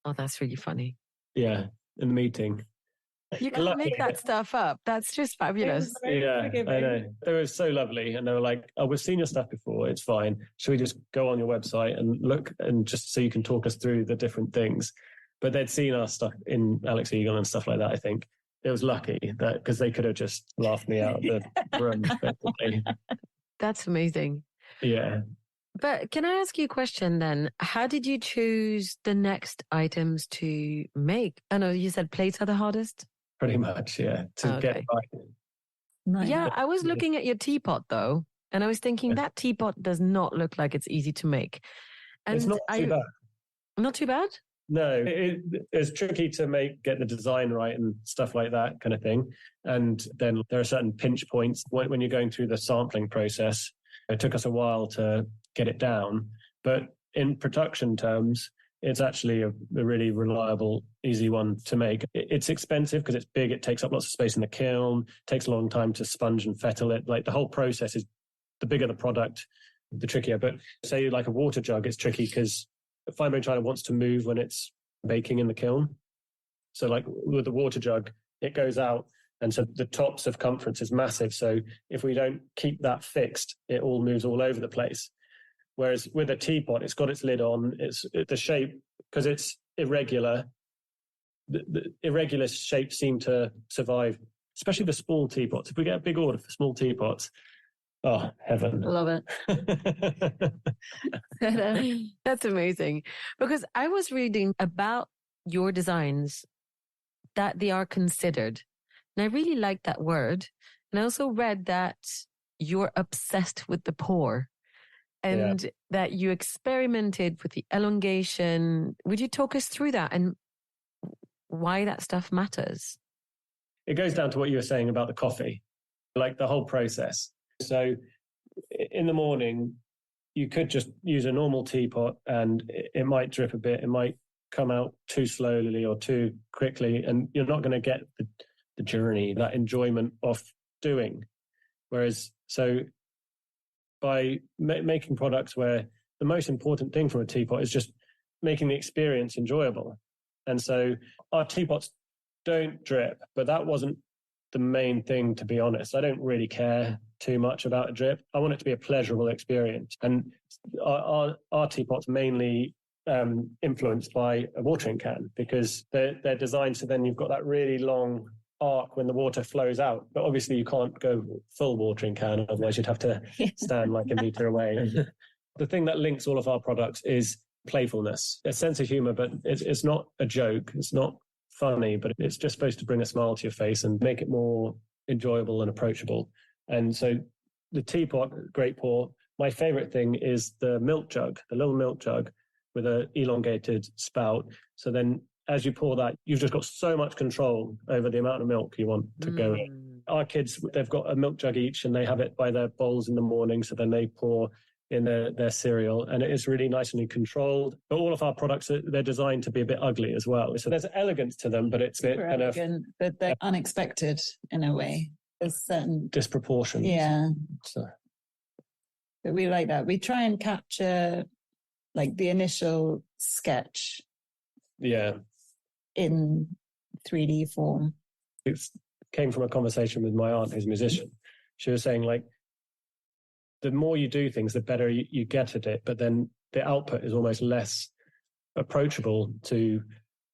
Speaker 1: Oh, that's really funny.
Speaker 2: Yeah, in the meeting.
Speaker 1: You can't make that stuff up. That's just fabulous.
Speaker 2: Yeah, I know. They were so lovely. And they were like, oh, we've seen your stuff before. It's fine. Should we just go on your website and look, and just so you can talk us through the different things? But they'd seen our stuff in Alex Eagle and stuff like that, I think. It was lucky that because they could have just laughed me out of the room. Basically.
Speaker 1: That's amazing.
Speaker 2: Yeah.
Speaker 1: But can I ask you a question then? How did you choose the next items to make? I know you said plates are the hardest.
Speaker 2: Pretty much, yeah. To get right.
Speaker 3: Nice.
Speaker 1: Yeah, I was looking at your teapot though, and I was thinking that teapot does not look like it's easy to make. And
Speaker 2: it's not too bad.
Speaker 1: Not too bad?
Speaker 2: No, it's tricky to get the design right and stuff like that kind of thing. And then there are certain pinch points when you're going through the sampling process. It took us a while to get it down, but in production terms, it's actually a really reliable, easy one to make. It's expensive because it's big. It takes up lots of space in the kiln. It takes a long time to sponge and fettle it. Like the whole process is, the bigger the product, the trickier. But say like a water jug, it's tricky because fine bone china wants to move when it's baking in the kiln. So like with the water jug, it goes out. And so the top circumference is massive. So if we don't keep that fixed, it all moves all over the place. Whereas with a teapot, it's got its lid on. It's the shape, because it's irregular. The irregular shapes seem to survive, especially the small teapots. If we get a big order for small teapots, oh, heaven.
Speaker 1: Love it. That's amazing. Because I was reading about your designs that they are considered. And I really like that word. And I also read that you're obsessed with the pour and that you experimented with the elongation. Would you talk us through that and why that stuff matters?
Speaker 2: It goes down to what you were saying about the coffee, like the whole process. So in the morning, you could just use a normal teapot and it might drip a bit. It might come out too slowly or too quickly, and you're not going to get the journey, that enjoyment of doing. Whereas, so by making products where the most important thing from a teapot is just making the experience enjoyable. And so our teapots don't drip, but that wasn't the main thing, to be honest. I don't really care too much about a drip. I want it to be a pleasurable experience. And our teapots mainly influenced by a watering can, because they're designed so then you've got that really long arc when the water flows out. But obviously you can't go full watering can, otherwise you'd have to stand like a meter away. The thing that links all of our products is playfulness, a sense of humor, but it's not a joke. It's not funny, but it's just supposed to bring a smile to your face and make it more enjoyable and approachable. And so the teapot, great pour. My favorite thing is the milk jug, the little milk jug with an elongated spout. So then as you pour that, you've just got so much control over the amount of milk you want to go in. Our kids, they've got a milk jug each and they have it by their bowls in the morning. So then they pour in their cereal, and it is really nicely controlled. But all of our products, they're designed to be a bit ugly as well. So there's elegance to them, but it's a bit kind of...
Speaker 3: But they're unexpected in a way. There's certain...
Speaker 2: disproportions.
Speaker 3: Yeah.
Speaker 2: So.
Speaker 3: But we like that. We try and capture like the initial sketch.
Speaker 2: Yeah.
Speaker 3: In 3D form.
Speaker 2: It came from a conversation with my aunt, who's a musician. She was saying, like, the more you do things, the better you get at it. But then the output is almost less approachable to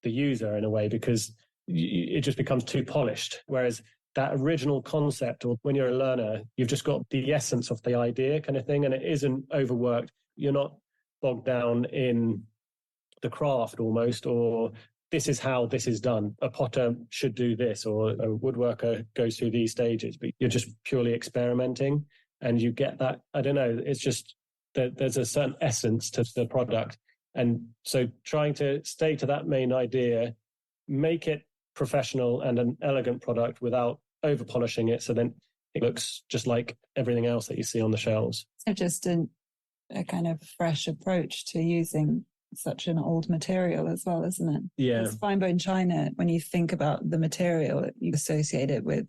Speaker 2: the user in a way, because it just becomes too polished. Whereas that original concept, or when you're a learner, you've just got the essence of the idea kind of thing, and it isn't overworked. You're not bogged down in the craft almost, or this is how this is done. A potter should do this, or a woodworker goes through these stages, but you're just purely experimenting. And you get that, I don't know, it's just that there's a certain essence to the product. And so trying to stay to that main idea make it professional and an elegant product without over polishing it, so then it looks just like everything else that you see on the shelves.
Speaker 3: So just a kind of fresh approach to using such an old material as well, isn't it?
Speaker 2: Yeah.
Speaker 3: It's fine bone china, when you think about the material, you associate it with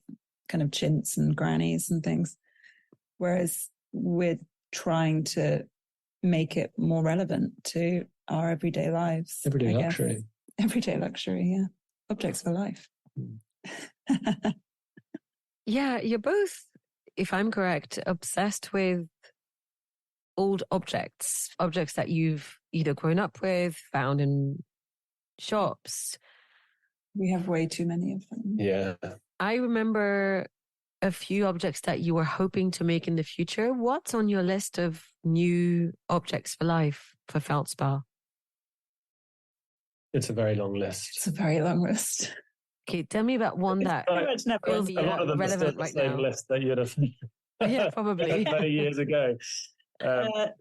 Speaker 3: kind of chintz and grannies and things. Whereas we're trying to make it more relevant to our everyday lives.
Speaker 2: Everyday luxury.
Speaker 3: Everyday luxury, yeah. Objects for life.
Speaker 1: Yeah, you're both, if I'm correct, obsessed with old objects that you've either grown up with, found in shops.
Speaker 3: We have way too many of them.
Speaker 2: Yeah.
Speaker 1: I remember a few objects that you were hoping to make in the future. What's on your list of new objects for life for Feldspar?
Speaker 2: It's a very long list.
Speaker 3: It's a very long list.
Speaker 1: Okay, tell me about one that will be relevant right now.
Speaker 2: List that you'd have
Speaker 1: Yeah, probably.
Speaker 2: many years ago.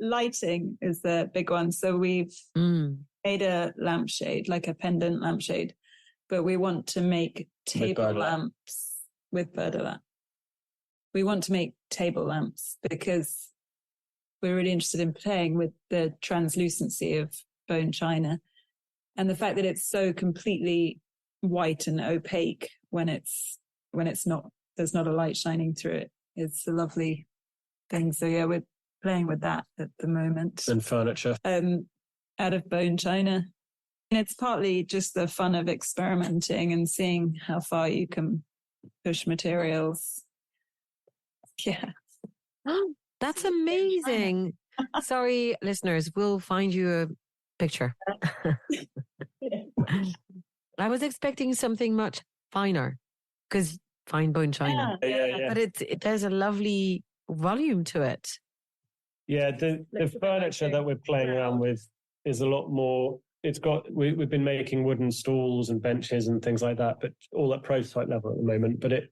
Speaker 3: Lighting is the big one. So we've made a lampshade, like a pendant lampshade, but we want to make table lamps with burdock. We want to make table lamps because we're really interested in playing with the translucency of bone china and the fact that it's so completely white and opaque when it's not, there's not a light shining through it. It's a lovely thing. So yeah, we're playing with that at the moment.
Speaker 2: And furniture.
Speaker 3: Out of bone china. And it's partly just the fun of experimenting and seeing how far you can push materials. Yeah.
Speaker 1: Oh, that's amazing. Sorry, listeners, we'll find you a picture. I was expecting something much finer because fine bone china.
Speaker 2: Yeah.
Speaker 1: But there's a lovely volume to it.
Speaker 2: Yeah, the furniture that we're playing around with is a lot more. We've been making wooden stools and benches and things like that, but all at prototype level at the moment. But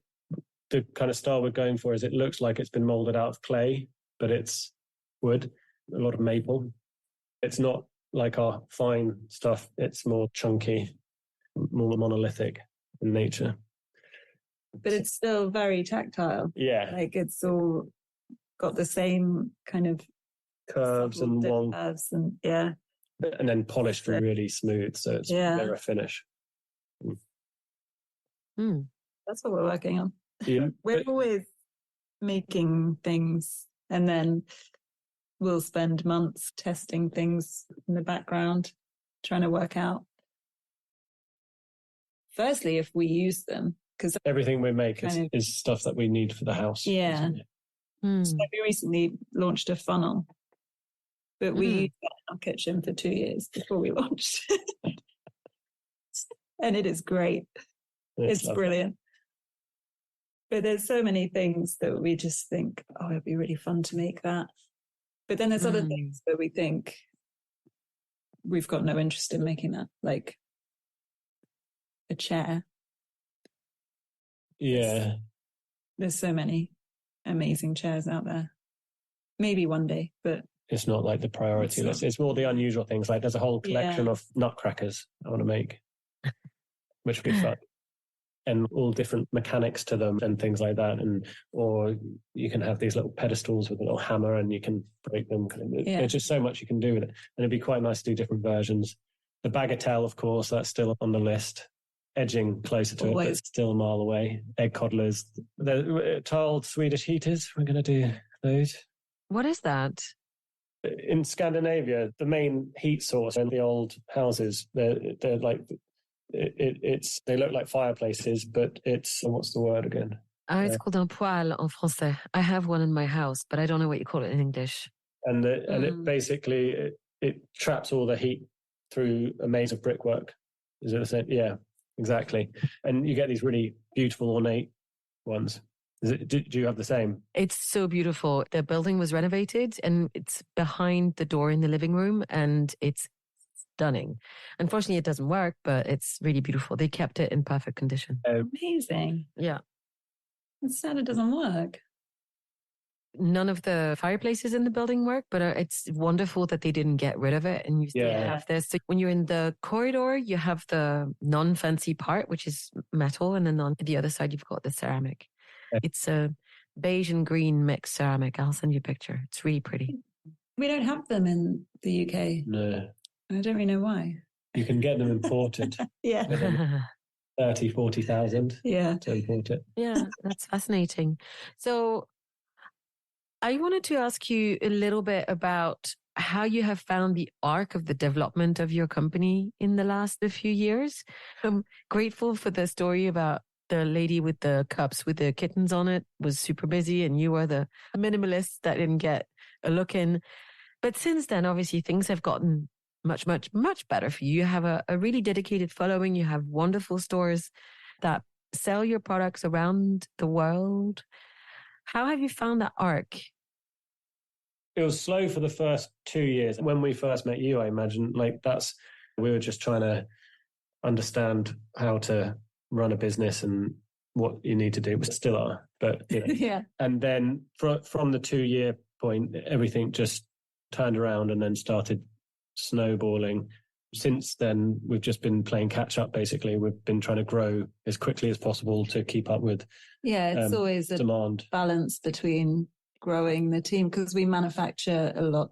Speaker 2: the kind of style we're going for is it looks like it's been molded out of clay, but it's wood, a lot of maple. It's not like our fine stuff. It's more chunky, more monolithic in nature.
Speaker 3: But it's still very tactile.
Speaker 2: Yeah.
Speaker 3: Like it's all got the same kind of
Speaker 2: curves and long
Speaker 3: curves and yeah.
Speaker 2: And then polished really smooth, so it's mirror finish.
Speaker 3: That's what we're working on.
Speaker 2: Yeah,
Speaker 3: we're always making things and then we'll spend months testing things in the background, trying to work out. Firstly, if we use them, because everything we make is stuff that we need for the house. Yeah. So we recently launched a funnel, but we used that in our kitchen for 2 years before we launched. And it is great. It's brilliant. But there's so many things that we just think, oh, it'd be really fun to make that. But then there's other things that we think we've got no interest in making that, like a chair. Yeah. There's so many amazing chairs out there. Maybe one day, but
Speaker 2: it's not like the priority list. It's more the unusual things. Like there's a whole collection of nutcrackers I want to make, which would be fun. And all different mechanics to them and things like that. Or you can have these little pedestals with a little hammer and you can break them. There's just so much you can do with it. And it'd be quite nice to do different versions. The bagatelle, of course, that's still on the list. Edging closer to it, but it's still a mile away. Egg coddlers. The tiled Swedish heaters, we're going to do those.
Speaker 1: What is that?
Speaker 2: In Scandinavia, the main heat source in the old houses, they're like... they look like fireplaces, but it's, what's the word again?
Speaker 1: It's called un poêle en français. I have one in my house, but I don't know what you call it in English.
Speaker 2: And it basically, it traps all the heat through a maze of brickwork. Is it the same? Yeah, exactly. And you get these really beautiful, ornate ones. Do you have the same?
Speaker 1: It's so beautiful. The building was renovated and it's behind the door in the living room and it's stunning. Unfortunately, it doesn't work, but it's really beautiful. They kept it in perfect condition.
Speaker 3: Amazing.
Speaker 1: Yeah.
Speaker 3: It's sad it doesn't work.
Speaker 1: none of the fireplaces in the building work, but it's wonderful that they didn't get rid of it. And you still have this. So when you're in the corridor, you have the non-fancy part, which is metal. And then on the other side, you've got the ceramic. It's a beige and green mixed ceramic. I'll send you a picture. It's really pretty.
Speaker 3: We don't have them in the UK.
Speaker 2: No.
Speaker 3: I don't really know why.
Speaker 2: You can get them imported.
Speaker 3: Yeah.
Speaker 2: 30, 40,000
Speaker 3: Yeah.
Speaker 2: to import it.
Speaker 1: Yeah, that's fascinating. So I wanted to ask you a little bit about how you have found the arc of the development of your company in the last few years. I'm grateful for the story about the lady with the cups with the kittens on it was super busy and you were the minimalist that didn't get a look in. But since then, obviously, things have gotten much, much, much better for you. You have a really dedicated following. You have wonderful stores that sell your products around the world. How have you found that arc?
Speaker 2: It was slow for the first 2 years. When we first met you, I imagine, we were just trying to understand how to run a business and what you need to do. We still are, but
Speaker 3: Yeah.
Speaker 2: And then from the 2 year point, everything just turned around and then started snowballing. Since then, we've just been playing catch up, basically. We've been trying to grow as quickly as possible to keep up with
Speaker 3: it's always a
Speaker 2: demand.
Speaker 3: Balance between growing the team, because we manufacture a lot,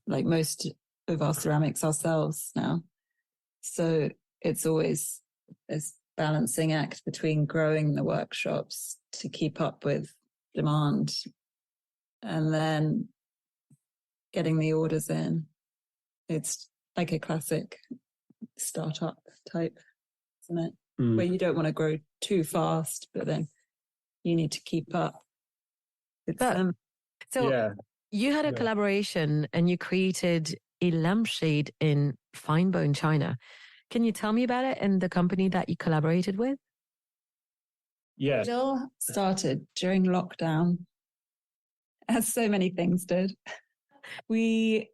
Speaker 3: like most of our ceramics ourselves now. So it's always this balancing act between growing the workshops to keep up with demand and then getting the orders in. It's like a classic startup type, isn't it? Where you don't want to grow too fast, but then you need to keep up.
Speaker 1: You had a collaboration and you created a lampshade in fine bone china. Can you tell me about it and the company that you collaborated with?
Speaker 2: Yeah.
Speaker 3: It all started during lockdown, as so many things did. We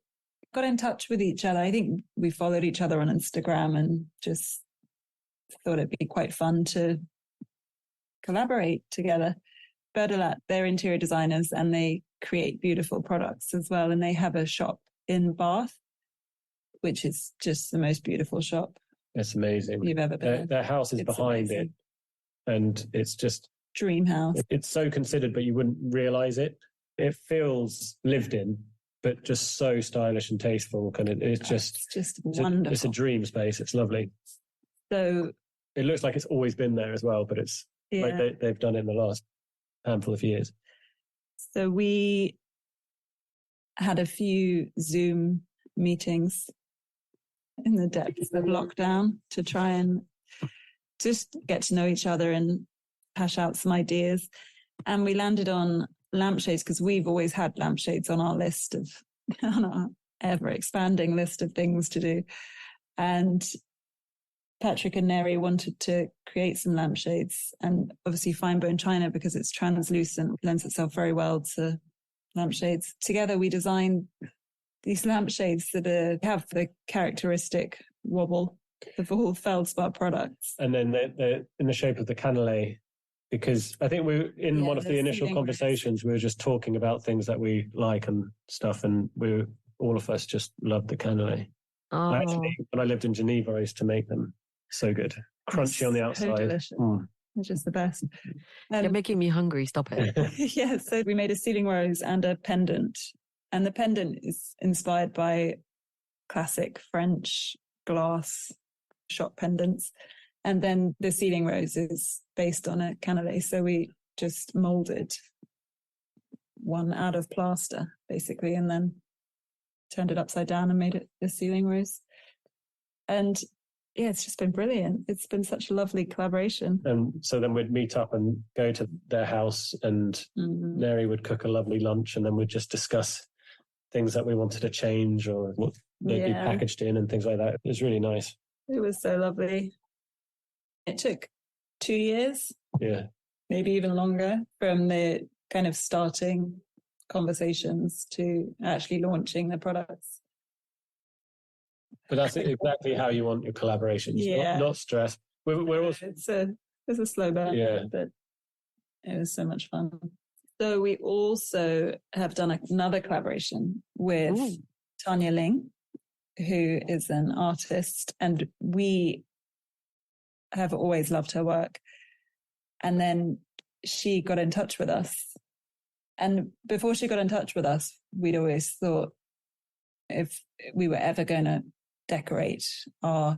Speaker 3: got in touch with each other. I think we followed each other on Instagram and just thought it'd be quite fun to collaborate together. Berdelat, they're interior designers and they create beautiful products as well. And they have a shop in Bath, which is just the most beautiful shop.
Speaker 2: It's amazing.
Speaker 3: You've ever been.
Speaker 2: Their house is behind it. And it's just
Speaker 3: dream house.
Speaker 2: It's so considered, but you wouldn't realize it. It feels lived in, but just so stylish and tasteful. It's just wonderful. It's a dream space. It's lovely.
Speaker 3: So
Speaker 2: it looks like it's always been there as well, but it's like they've done it in the last handful of years.
Speaker 3: So we had a few Zoom meetings in the depths of lockdown to try and just get to know each other and hash out some ideas. And we landed on lampshades because we've always had lampshades on our on our ever expanding list of things to do. And Patrick and Neri wanted to create some lampshades, and obviously fine bone china, because it's translucent, lends itself very well to lampshades. Together we designed these lampshades that have the characteristic wobble of all Feldspar products.
Speaker 2: And then they're in the shape of the cannelé, because I think we in one of the initial conversations, we were just talking about things that we like and stuff, and all of us just loved the cannelé.
Speaker 1: Oh.
Speaker 2: Actually, when I lived in Geneva, I used to make them. So good. Crunchy on the outside.
Speaker 3: Delicious. It's just the best.
Speaker 1: You're making me hungry. Stop it.
Speaker 3: Yeah, so we made a ceiling rose and a pendant. And the pendant is inspired by classic French glass shop pendants. And then the ceiling rose is based on a cannelé. So we just molded one out of plaster, basically, and then turned it upside down and made it a ceiling rose. And yeah, it's just been brilliant. It's been such a lovely collaboration.
Speaker 2: And so then we'd meet up and go to their house, and Neri would cook a lovely lunch, and then we'd just discuss things that we wanted to change or what they'd be packaged in and things like that. It was really nice.
Speaker 3: It was so lovely. It took 2 years, maybe even longer, from the kind of starting conversations to actually launching the products.
Speaker 2: But that's exactly how you want your collaborations, not stress. We're also...
Speaker 3: It's a slow burn, but it was so much fun. So we also have done another collaboration with Tanya Ling, who is an artist, and we have always loved her work. And then she got in touch with us. And before she got in touch with us, we'd always thought if we were ever going to decorate our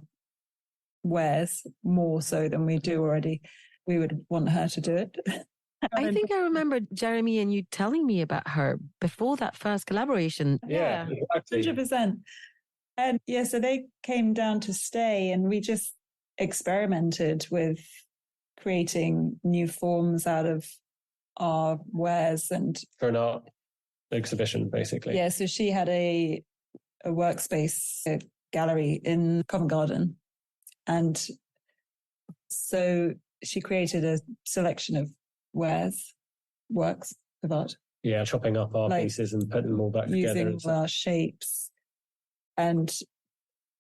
Speaker 3: wares more so than we do already, we would want her to do it.
Speaker 1: I think I remember Jeremy and you telling me about her before that first collaboration.
Speaker 2: Yeah, exactly.
Speaker 3: 100%. And yeah, so they came down to stay, and we just experimented with creating new forms out of our wares and
Speaker 2: for an art exhibition, basically.
Speaker 3: Yeah, so she had a workspace, a gallery in Covent Garden, and so she created a selection of works of art.
Speaker 2: Yeah, chopping up our pieces and putting them all back together.
Speaker 3: Using our shapes. And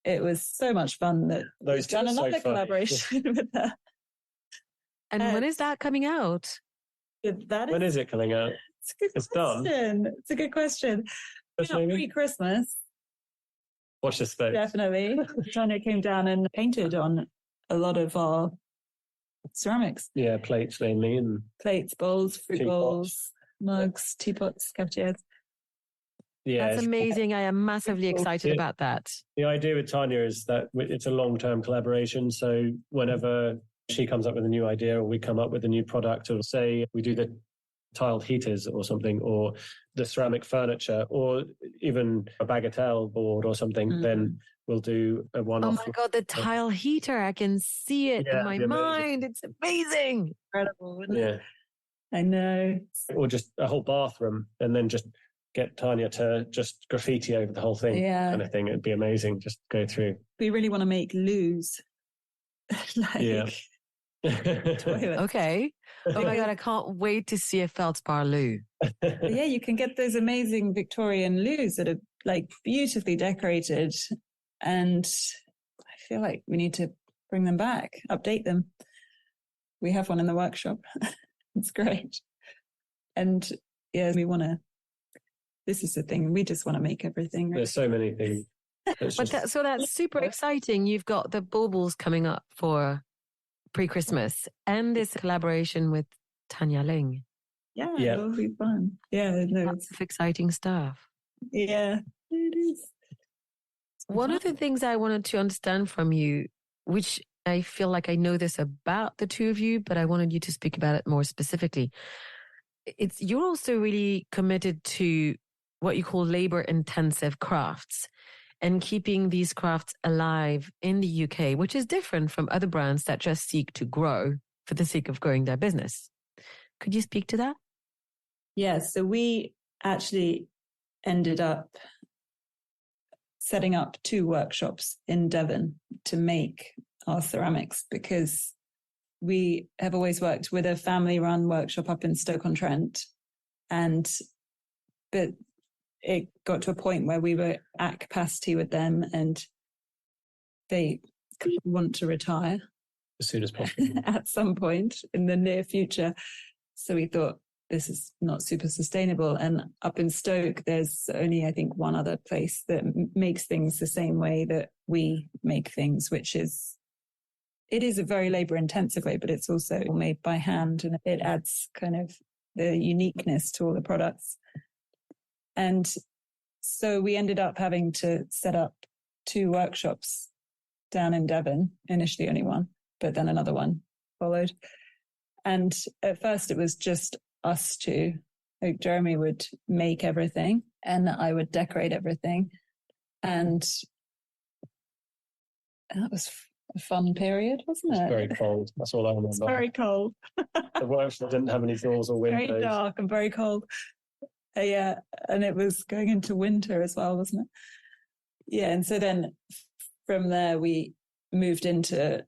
Speaker 3: it was so much fun that we've done another collaboration with her.
Speaker 1: And when is that coming out?
Speaker 2: When is it coming out?
Speaker 3: It's a good question. Done. It's a good question. Pre-Christmas.
Speaker 2: Watch this space.
Speaker 3: Definitely. Tanya came down and painted on a lot of our ceramics.
Speaker 2: Yeah, plates mainly. And
Speaker 3: plates, bowls, fruit bowls, mugs, teapots, cafetières.
Speaker 2: Yeah,
Speaker 1: that's amazing. I am massively excited about that.
Speaker 2: The idea with Tanya is that it's a long-term collaboration. So whenever she comes up with a new idea or we come up with a new product, or say we do the tiled heaters or something, or the ceramic furniture, or even a bagatelle board or something, then we'll do a one-off.
Speaker 1: Oh my God, the tile heater. I can see it in my mind. It's amazing.
Speaker 3: Incredible, isn't
Speaker 2: it?
Speaker 3: I know.
Speaker 2: Or just a whole bathroom, and then just get Tanya to just graffiti over the whole thing, kind of thing. It'd be amazing. Just go through.
Speaker 3: We really want to make loos.
Speaker 1: Okay. Oh my God, I can't wait to see a Feldspar loo.
Speaker 3: Yeah, you can get those amazing Victorian loos that are like beautifully decorated. And I feel like we need to bring them back, update them. We have one in the workshop. It's great. And yeah, this is the thing. We just want to make everything. Right?
Speaker 2: There's so many things.
Speaker 1: So that's super exciting. You've got the baubles coming up for pre-Christmas and this collaboration with Tanya Ling.
Speaker 3: Yeah, it'll be fun. Yeah,
Speaker 1: lots of exciting stuff.
Speaker 3: Yeah, it is.
Speaker 1: One of the things I wanted to understand from you, which I feel like I know this about the two of you, but I wanted you to speak about it more specifically. You're also really committed to what you call labor-intensive crafts and keeping these crafts alive in the UK, which is different from other brands that just seek to grow for the sake of growing their business. Could you speak to that?
Speaker 3: Yeah, so we actually ended up setting up 2 workshops in Devon to make our ceramics, because we have always worked with a family-run workshop up in Stoke-on-Trent, but it got to a point where we were at capacity with them, and they want to retire
Speaker 2: as soon as possible
Speaker 3: at some point in the near future. So we thought, this is not super sustainable. And up in Stoke, there's only, I think, one other place that makes things the same way that we make things, it is a very labor intensive way, but it's also made by hand, and it adds kind of the uniqueness to all the products. And so we ended up having to set up 2 workshops down in Devon, initially only one, but then another one followed. And at first it was just us 2. Like Jeremy would make everything and I would decorate everything. And that was a fun period, wasn't it?
Speaker 2: It was very cold. That's all I remember.
Speaker 3: It's very cold.
Speaker 2: The workshop didn't have any doors or windows.
Speaker 3: Very dark and very cold. Yeah, and it was going into winter as well, wasn't it? Yeah, and so then from there we moved into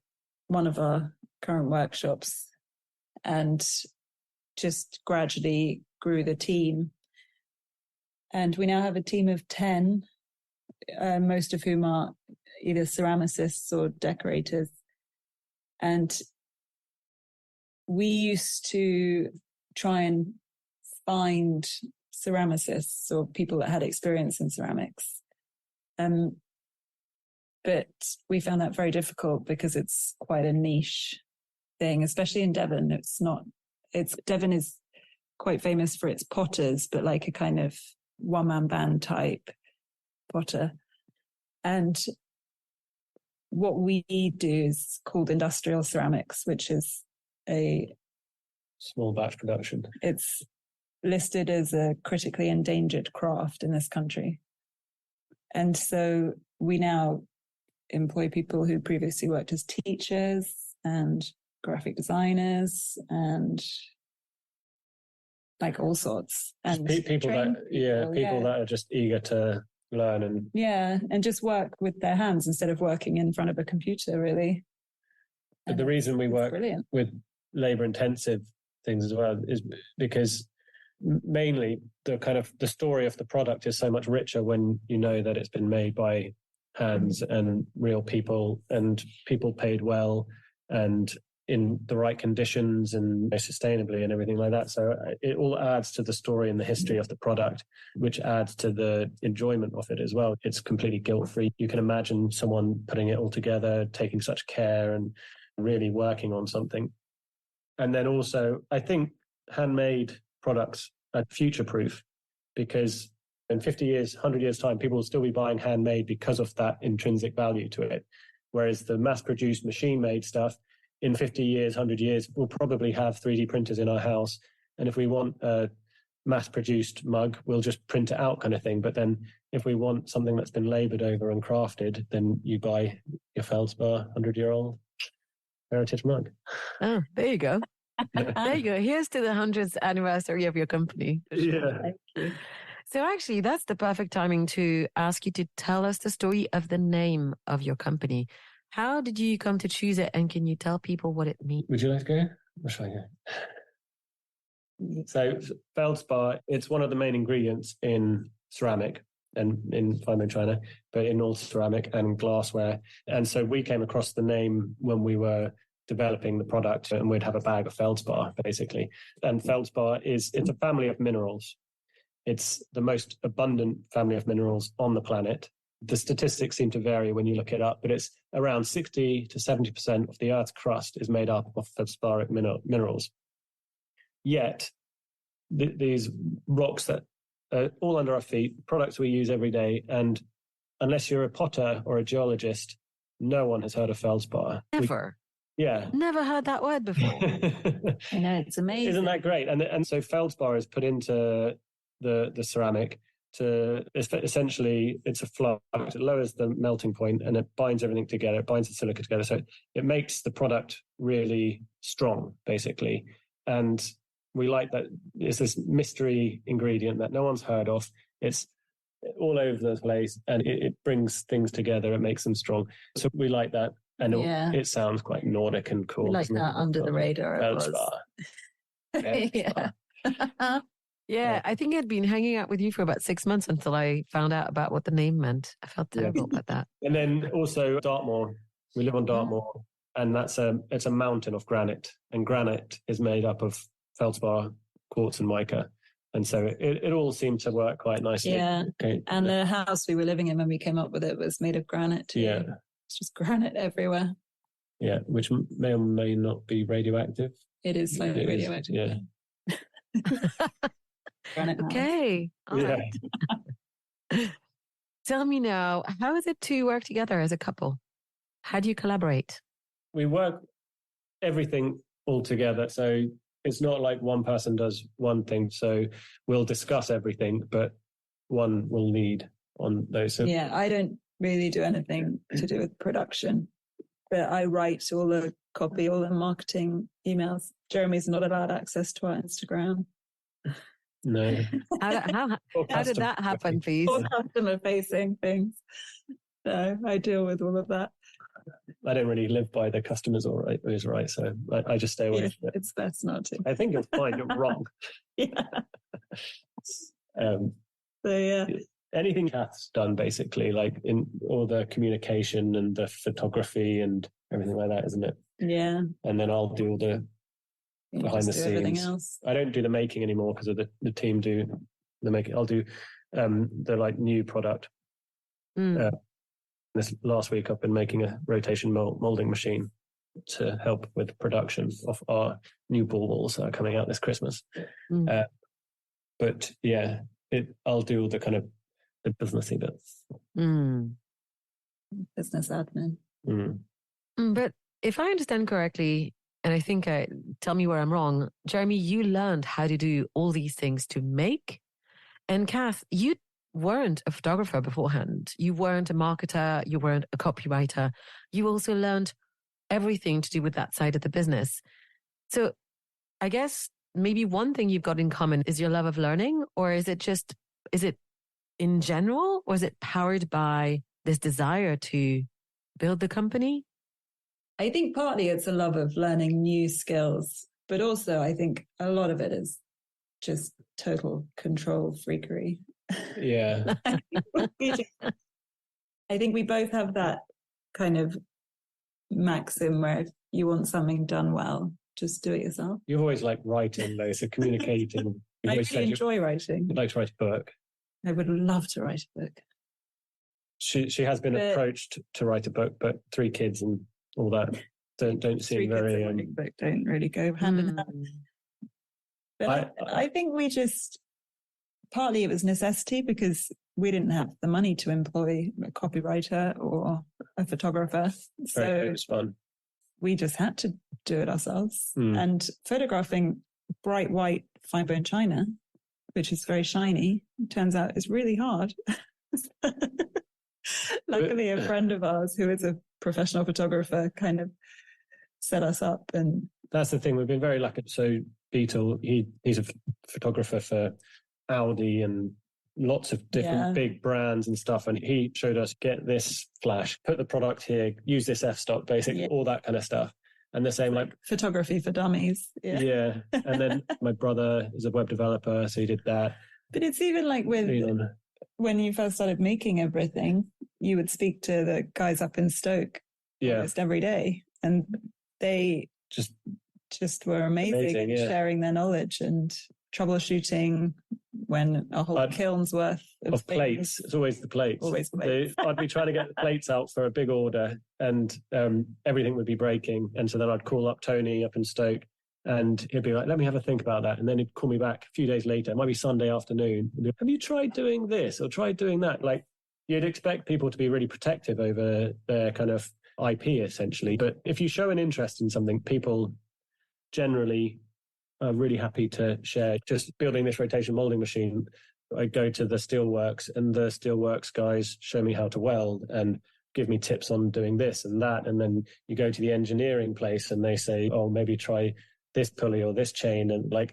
Speaker 3: one of our current workshops and just gradually grew the team. And we now have a team of 10, most of whom are either ceramicists or decorators. And we used to try and find ceramicists or people that had experience in ceramics. But we found that very difficult because it's quite a niche thing, especially in Devon. Devon is quite famous for its potters, but like a kind of one-man band type potter. And what we do is called industrial ceramics, which is a
Speaker 2: small batch production.
Speaker 3: It's listed as a critically endangered craft in this country. And so we now employ people who previously worked as teachers and graphic designers and like all sorts. And
Speaker 2: people that are just eager to learn and
Speaker 3: just work with their hands instead of working in front of a computer, really.
Speaker 2: But the reason we work with labor intensive things as well is because mainly the story of the product is so much richer when you know that it's been made by hands and real people, and people paid well and in the right conditions and sustainably and everything like that. So it all adds to the story and the history of the product, which adds to the enjoyment of it as well. It's completely guilt-free. You can imagine someone putting it all together, taking such care and really working on something. And then also, I think handmade products are future-proof, because in 50 years, 100 years' time, people will still be buying handmade because of that intrinsic value to it. Whereas the mass-produced, machine-made stuff, in 50 years, 100 years, we'll probably have 3D printers in our house. And if we want a mass-produced mug, we'll just print it out kind of thing. But then if we want something that's been laboured over and crafted, then you buy your Feldspar 100-year-old heritage mug.
Speaker 1: Oh, there you go. There you go. Here's to the 100th anniversary of your company.
Speaker 2: Yeah.
Speaker 3: Thank you.
Speaker 1: So actually, that's the perfect timing to ask you to tell us the story of the name of your company. How did you come to choose it, and can you tell people what it means?
Speaker 2: Would you like to go? Or shall I go? So Feldspar, it's one of the main ingredients in ceramic and in fine china, but in all ceramic and glassware. And so we came across the name when we were developing the product, and we'd have a bag of Feldspar, basically. And Feldspar it's a family of minerals. It's the most abundant family of minerals on the planet. The statistics seem to vary when you look it up, but it's around 60 to 70% of the Earth's crust is made up of feldsparic minerals. Yet, these rocks that are all under our feet, products we use every day, and unless you're a potter or a geologist, no one has heard of feldspar.
Speaker 1: Never. Never heard that word before.
Speaker 3: I know, it's amazing.
Speaker 2: Isn't that great? And so feldspar is put into the ceramic to essentially, it's a flux. It lowers the melting point and it binds everything together. It binds the silica together. So it makes the product really strong, basically. And we like that it's this mystery ingredient that no one's heard of. It's all over the place and it brings things together. It makes them strong. So we like that. And it sounds quite Nordic and cool.
Speaker 3: We like that under the radar.
Speaker 2: Feldspar.
Speaker 1: Yeah, I think I'd been hanging out with you for about 6 months until I found out about what the name meant. I felt terrible about that.
Speaker 2: And then also Dartmoor. We live on Dartmoor, and it's a mountain of granite, and granite is made up of feldspar, quartz, and mica, and so it all seemed to work quite nicely.
Speaker 3: Yeah, okay. And the house we were living in when we came up with it was made of granite too. Yeah, it's just granite everywhere.
Speaker 2: Yeah, which may or may not be radioactive.
Speaker 3: It is slightly radioactive.
Speaker 2: Yeah.
Speaker 1: Okay. All right. Tell me now, how is it to work together as a couple? How do you collaborate?
Speaker 2: We work everything all together. So it's not like one person does one thing. So we'll discuss everything, but one will lead on those. So
Speaker 3: yeah, I don't really do anything to do with production, but I write all the copy, all the marketing emails. Jeremy's not allowed access to our Instagram.
Speaker 2: No.
Speaker 1: How did that happen, please?
Speaker 3: All customer-facing things. No, I deal with all of that.
Speaker 2: I don't really live by the customers always right, so I just stay away from it.
Speaker 3: It's best not to.
Speaker 2: I think you'll find you're wrong. Anything Cath's done, basically, like in all the communication and the photography and everything like that, isn't it?
Speaker 3: Yeah.
Speaker 2: And then I'll do all the
Speaker 3: You
Speaker 2: behind the
Speaker 3: just do everything
Speaker 2: scenes.
Speaker 3: else.
Speaker 2: I don't do the making anymore because of the team do the making. I'll do the like new product. This last week, I've been making a rotation molding machine to help with production of our new balls that are coming out this Christmas. But yeah, I'll do all the kind of the businessy bits.
Speaker 3: Business admin.
Speaker 1: But if I understand correctly, and I think tell me where I'm wrong, Jeremy, you learned how to do all these things to make. And Cath, you weren't a photographer beforehand. You weren't a marketer. You weren't a copywriter. You also learned everything to do with that side of the business. So I guess maybe one thing you've got in common is your love of learning, or is it in general, or is it powered by this desire to build the company?
Speaker 3: I think partly it's a love of learning new skills, but also I think a lot of it is just total control freakery.
Speaker 2: Yeah.
Speaker 3: I think we both have that kind of maxim where if you want something done well, just do it yourself.
Speaker 2: You've always liked writing, though, so communicating.
Speaker 3: I really enjoy writing.
Speaker 2: You'd like to write a book.
Speaker 3: I would love to write a book.
Speaker 2: She has been approached to write a book, but 3 kids and all that don't seem very.
Speaker 3: Book don't really go hand in hand. But I think we just partly it was necessity because we didn't have the money to employ a copywriter or a photographer, so
Speaker 2: it was fun.
Speaker 3: We just had to do it ourselves. And photographing bright white fine bone china, which is very shiny, turns out is really hard. Luckily, a friend of ours who is a professional photographer kind of set us up. And
Speaker 2: that's the thing. We've been very lucky. So Beetle, he's a photographer for Audi and lots of different big brands and stuff. And he showed us, get this flash, put the product here, use this f-stop, basically all that kind of stuff. And the same like
Speaker 3: photography for dummies. Yeah.
Speaker 2: And then my brother is a web developer, so he did that.
Speaker 3: But it's even like when you first started making everything, you would speak to the guys up in Stoke almost every day. And they just were amazing sharing their knowledge and troubleshooting when a whole kiln's worth
Speaker 2: of plates. It's always the plates.
Speaker 3: Always the plates.
Speaker 2: I'd be trying to get the plates out for a big order and everything would be breaking. And so then I'd call up Tony up in Stoke and he'd be like, let me have a think about that. And then he'd call me back a few days later. It might be Sunday afternoon. Be, have you tried doing this or tried doing that? Like you'd expect people to be really protective over their kind of IP essentially. But if you show an interest in something, people generally are really happy to share. Just building this rotation molding machine, I go to the steelworks and the steelworks guys show me how to weld and give me tips on doing this and that. And then you go to the engineering place and they say, oh, maybe try this pulley or this chain. And like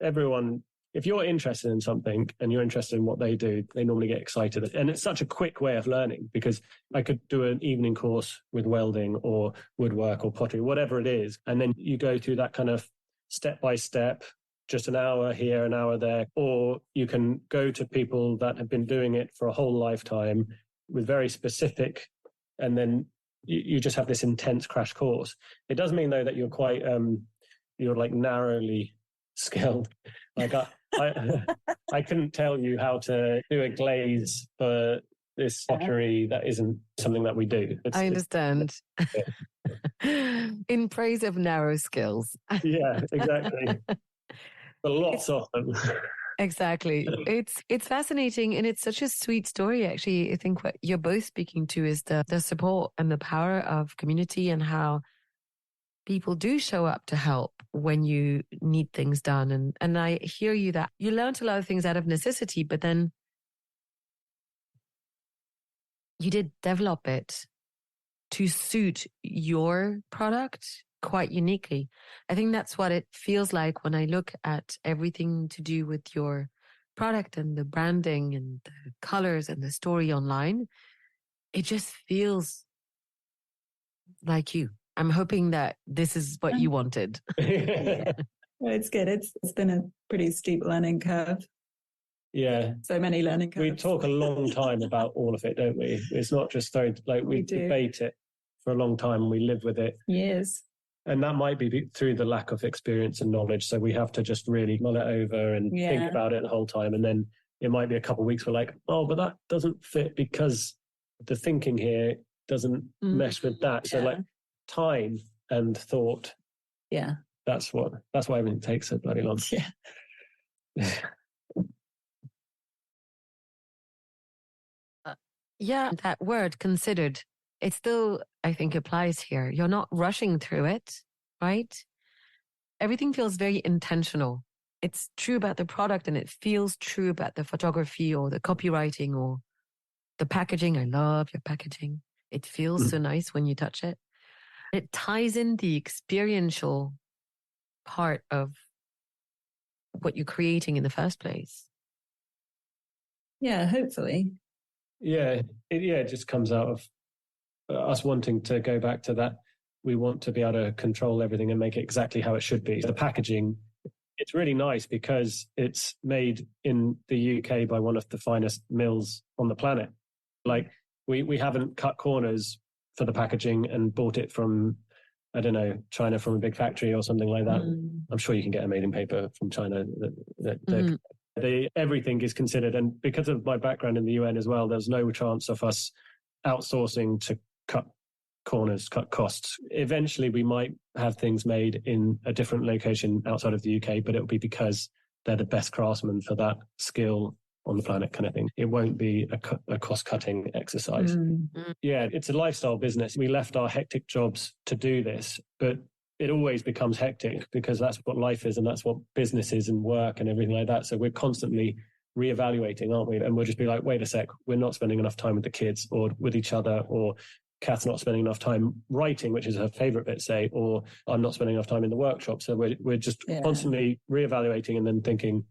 Speaker 2: everyone, if you're interested in something and you're interested in what they do, they normally get excited. And it's such a quick way of learning because I could do an evening course with welding or woodwork or pottery, whatever it is. And then you go through that kind of step by step, just an hour here, an hour there, or you can go to people that have been doing it for a whole lifetime with very specific, and then you just have this intense crash course. It does mean though that you're quite, you're like narrowly skilled. Like I couldn't tell you how to do a glaze for this pottery that isn't something that we do.
Speaker 1: I understand. In praise of narrow skills.
Speaker 2: Yeah, exactly. But lots of them.
Speaker 1: Exactly. It's fascinating and it's such a sweet story. Actually, I think what you're both speaking to is the support and the power of community and how people do show up to help when you need things done. And I hear you that you learned a lot of things out of necessity, but then you did develop it to suit your product quite uniquely. I think that's what it feels like when I look at everything to do with your product and the branding and the colors and the story online. It just feels like you. I'm hoping that this is what you wanted.
Speaker 3: Yeah. Well, it's good. It's been a pretty steep learning curve.
Speaker 2: Yeah.
Speaker 3: So many learning curves.
Speaker 2: We talk a long time about all of it, don't we? It's not just very, like we debate it for a long time and we live with it.
Speaker 3: Years.
Speaker 2: And that might be through the lack of experience and knowledge. So we have to just really mull it over and think about it the whole time. And then it might be a couple of weeks, we're like, oh, but that doesn't fit because the thinking here doesn't mesh with that. So like time and thought.
Speaker 3: Yeah.
Speaker 2: That's why everything takes so bloody long.
Speaker 3: Yeah.
Speaker 1: Yeah, that word considered, it still, I think, applies here. You're not rushing through it, right? Everything feels very intentional. It's true about the product and it feels true about the photography or the copywriting or the packaging. I love your packaging. It feels so nice when you touch it. It ties in the experiential part of what you're creating in the first place.
Speaker 3: Yeah, hopefully.
Speaker 2: Yeah, it just comes out of us wanting to go back to that. We want to be able to control everything and make it exactly how it should be. The packaging, it's really nice because it's made in the UK by one of the finest mills on the planet. Like we haven't cut corners for the packaging and bought it from, I don't know, China from a big factory or something like that. I'm sure you can get amazing paper from China. Everything is considered. And because of my background in the UN as well, there's no chance of us outsourcing to cut corners, cut costs. Eventually, we might have things made in a different location outside of the UK, but it'll be because they're the best craftsmen for that skill on the planet kind of thing. It won't be a cost-cutting exercise. Yeah, it's a lifestyle business. We left our hectic jobs to do this, but it always becomes hectic because that's what life is and that's what business is and work and everything like that. So we're constantly reevaluating, aren't we? And we'll just be like, wait a sec, we're not spending enough time with the kids or with each other, or Cath's not spending enough time writing, which is her favorite bit, say, or I'm not spending enough time in the workshop. So we're just constantly reevaluating and then thinking,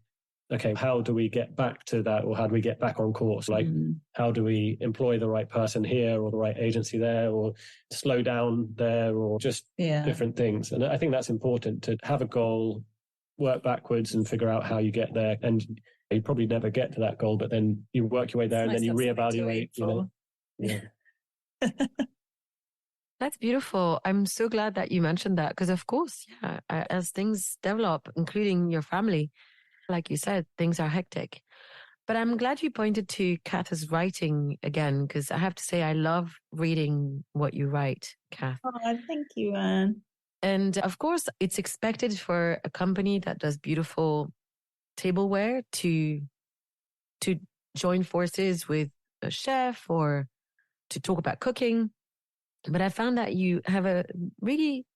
Speaker 2: okay, how do we get back to that? Or how do we get back on course? Like, how do we employ the right person here or the right agency there or slow down there or just different things? And I think that's important to have a goal, work backwards and figure out how you get there. And you probably never get to that goal, but then you work your way there and then you reevaluate, you know. Yeah.
Speaker 1: That's beautiful. I'm so glad that you mentioned that because, of course, as things develop, including your family, like you said, things are hectic. But I'm glad you pointed to Cath's writing again, because I have to say I love reading what you write, Cath.
Speaker 3: Oh, thank you, Anne.
Speaker 1: And of course, it's expected for a company that does beautiful tableware to join forces with a chef or to talk about cooking. But I found that you have a really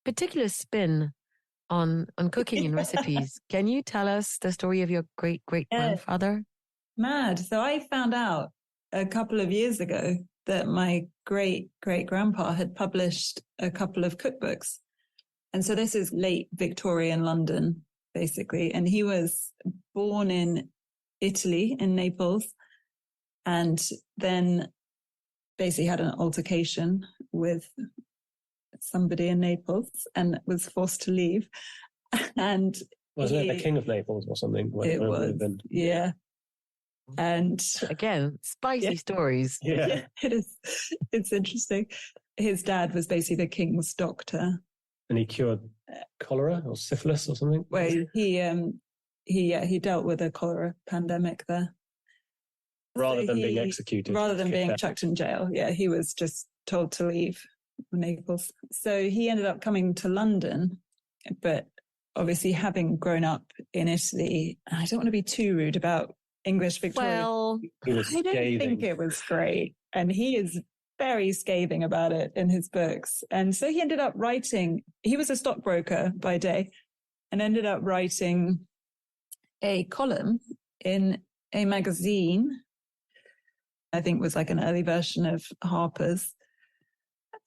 Speaker 1: particular spin on cooking and recipes. Can you tell us the story of your great-great-grandfather?
Speaker 3: Mad. So I found out a couple of years ago that my great-great-grandpa had published a couple of cookbooks. And so this is late Victorian London, basically. And he was born in Italy, in Naples, and then basically had an altercation with somebody in Naples and was forced to leave. And
Speaker 2: wasn't it the King of Naples or something?
Speaker 3: It was, yeah. And
Speaker 1: again, spicy stories.
Speaker 2: Yeah,
Speaker 3: it is. It's interesting. His dad was basically the king's doctor,
Speaker 2: and he cured cholera or syphilis or something.
Speaker 3: Well, he dealt with a cholera pandemic there.
Speaker 2: Rather than being executed.
Speaker 3: Rather than being chucked in jail. Yeah, he was just told to leave Naples. So he ended up coming to London, but obviously having grown up in Italy, I don't want to be too rude about English Victoria.
Speaker 1: Well,
Speaker 3: I don't think it was great. And he is very scathing about it in his books. And so he ended up writing, he was a stockbroker by day, and ended up writing a column in a magazine, I think was like an early version of Harper's.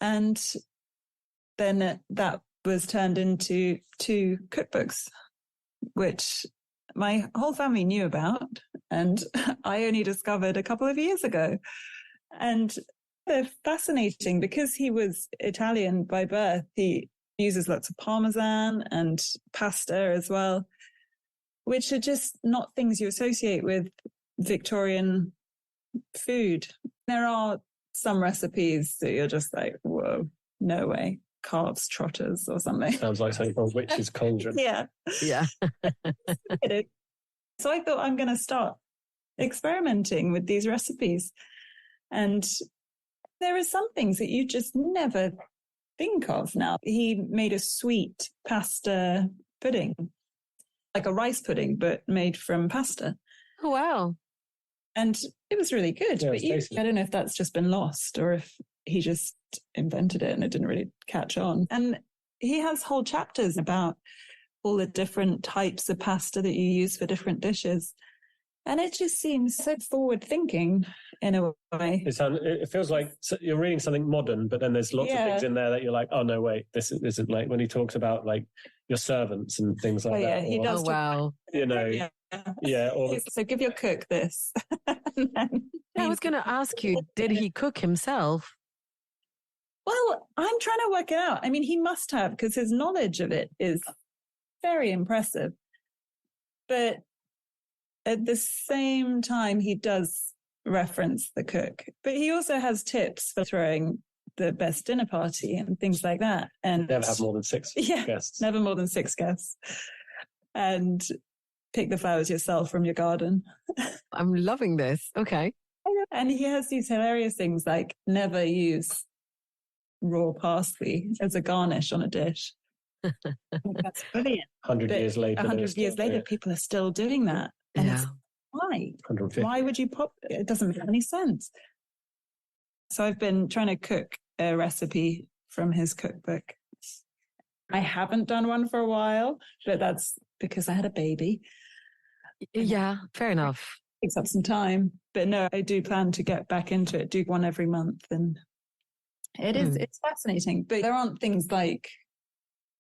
Speaker 3: And then that was turned into 2 cookbooks, which my whole family knew about. And I only discovered a couple of years ago. And they're fascinating because he was Italian by birth. He uses lots of Parmesan and pasta as well, which are just not things you associate with Victorian food. There are some recipes that you're just like, whoa, no way. calves trotters or something.
Speaker 2: Sounds like something from Witch's Cauldron.
Speaker 3: Yeah.
Speaker 1: Yeah.
Speaker 3: So I thought, I'm going to start experimenting with these recipes. And there are some things that you just never think of now. He made a sweet pasta pudding, like a rice pudding, but made from pasta.
Speaker 1: Oh, wow.
Speaker 3: And it was really good.
Speaker 2: Yeah,
Speaker 3: but I don't know if that's just been lost or if he just invented it and it didn't really catch on. And he has whole chapters about all the different types of pasta that you use for different dishes. And it just seems so forward thinking in a way.
Speaker 2: It feels like you're reading something modern, but then there's lots of things in there that you're like, oh, no, wait, this isn't like when he talks about like your servants and things like that.
Speaker 3: He does.
Speaker 1: Oh, wow.
Speaker 2: You know, yeah.
Speaker 3: So give your cook this.
Speaker 1: I was going to ask you, did he cook himself?
Speaker 3: Well, I'm trying to work it out. I mean, he must have, because his knowledge of it is very impressive. But at the same time, he does reference the cook. But he also has tips for throwing the best dinner party and things like that. And
Speaker 2: never have more than 6 guests.
Speaker 3: Never more than 6 guests. And pick the flowers yourself from your garden.
Speaker 1: I'm loving this. Okay.
Speaker 3: And he has these hilarious things like never use raw parsley as a garnish on a dish. That's brilliant.
Speaker 2: 100 years later.
Speaker 3: 100 years later, people are still doing that. And it's why?
Speaker 2: 150.
Speaker 3: Why would you pop? It doesn't make any sense. So I've been trying to cook a recipe from his cookbook. I haven't done one for a while, but that's because I had a baby.
Speaker 1: Yeah, fair enough.
Speaker 3: It takes up some time. But no, I do plan to get back into it, do one every month. And it's fascinating. But there aren't things like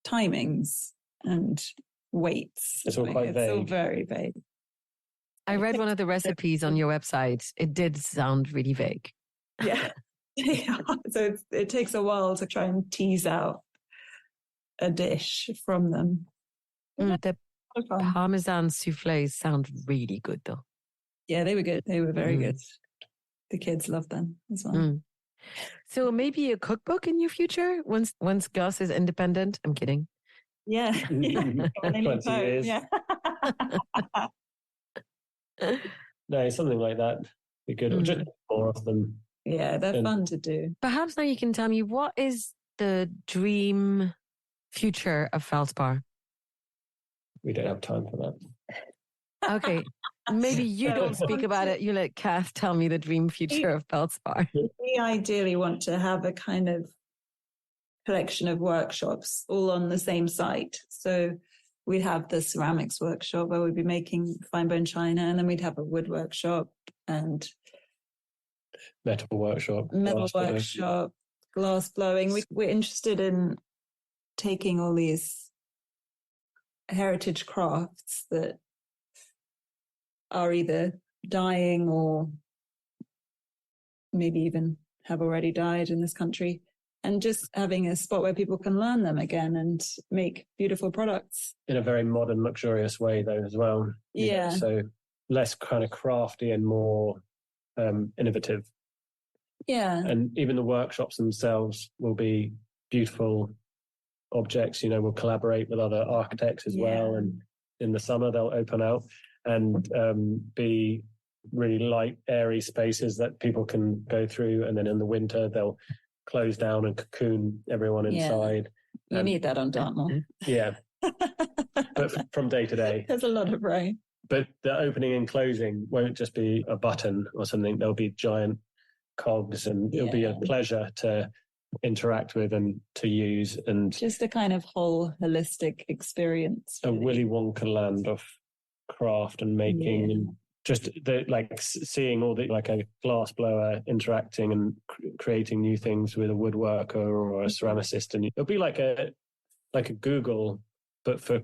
Speaker 3: timings and weights.
Speaker 2: It's all quite vague.
Speaker 3: It's all very vague.
Speaker 1: I read one of the recipes on your website. It did sound really vague.
Speaker 3: Yeah. So it takes a while to try and tease out a dish from them.
Speaker 1: The Parmesan soufflés sound really good, though.
Speaker 3: Yeah, they were good. They were very good. The kids loved them as well.
Speaker 1: So maybe a cookbook in your future once Gus is independent? I'm kidding.
Speaker 3: Yeah.
Speaker 2: 20 years.
Speaker 3: Yeah.
Speaker 2: No, something like that be good. Or just more of them.
Speaker 3: Yeah, they're fun to do.
Speaker 1: Perhaps now you can tell me, what is the dream future of Feldspar?
Speaker 2: We don't have time for that.
Speaker 1: Okay. Maybe you don't speak about it. You let Cath tell me the dream future of Feldspar.
Speaker 3: We ideally want to have a kind of collection of workshops all on the same site. So we'd have the ceramics workshop where we'd be making fine bone china, and then we'd have a wood workshop and
Speaker 2: metal workshop,
Speaker 3: glass blowing. We're interested in taking all these heritage crafts that are either dying or maybe even have already died in this country, and just having a spot where people can learn them again and make beautiful products. In
Speaker 2: a very modern, luxurious way, though, as well.
Speaker 3: Yeah.
Speaker 2: So less kind of crafty and more innovative.
Speaker 3: Yeah.
Speaker 2: And even the workshops themselves will be beautiful objects. We'll collaborate with other architects as well. And in the summer, they'll open out and be really light, airy spaces that people can go through. And then in the winter, they'll close down and cocoon everyone inside.
Speaker 3: You need that on Dartmoor.
Speaker 2: Yeah. But from day to day.
Speaker 3: There's a lot of rain.
Speaker 2: But the opening and closing won't just be a button or something. There'll be giant cogs, and it'll be a pleasure to interact with and to use. And
Speaker 3: just a kind of whole holistic experience.
Speaker 2: A Willy Wonka land of craft and making and just seeing all the, like a glass blower interacting and creating new things with a woodworker or a ceramicist. And it'll be like a Google, but for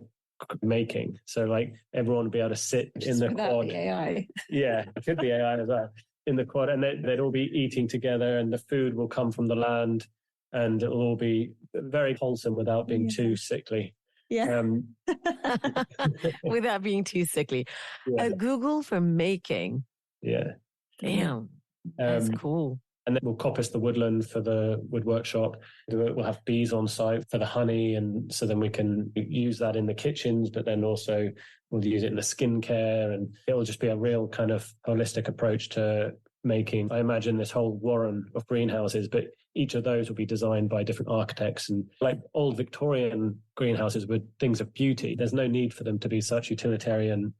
Speaker 2: making. So like everyone would be able to sit in the quad.
Speaker 3: The AI.
Speaker 2: Yeah, it could be AI as well. In the quad, and they'd all be eating together, and the food will come from the land, and it'll all be very wholesome without being too sickly.
Speaker 3: Yeah.
Speaker 1: Without being too sickly. A Google for making.
Speaker 2: Yeah.
Speaker 1: Damn. That's cool.
Speaker 2: And then we'll coppice the woodland for the wood workshop. We'll have bees on site for the honey. And so then we can use that in the kitchens, but then also we'll use it in the skincare. And it'll just be a real kind of holistic approach to making, I imagine, this whole warren of greenhouses, but each of those will be designed by different architects. And like old Victorian greenhouses were things of beauty. There's no need for them to be such utilitarian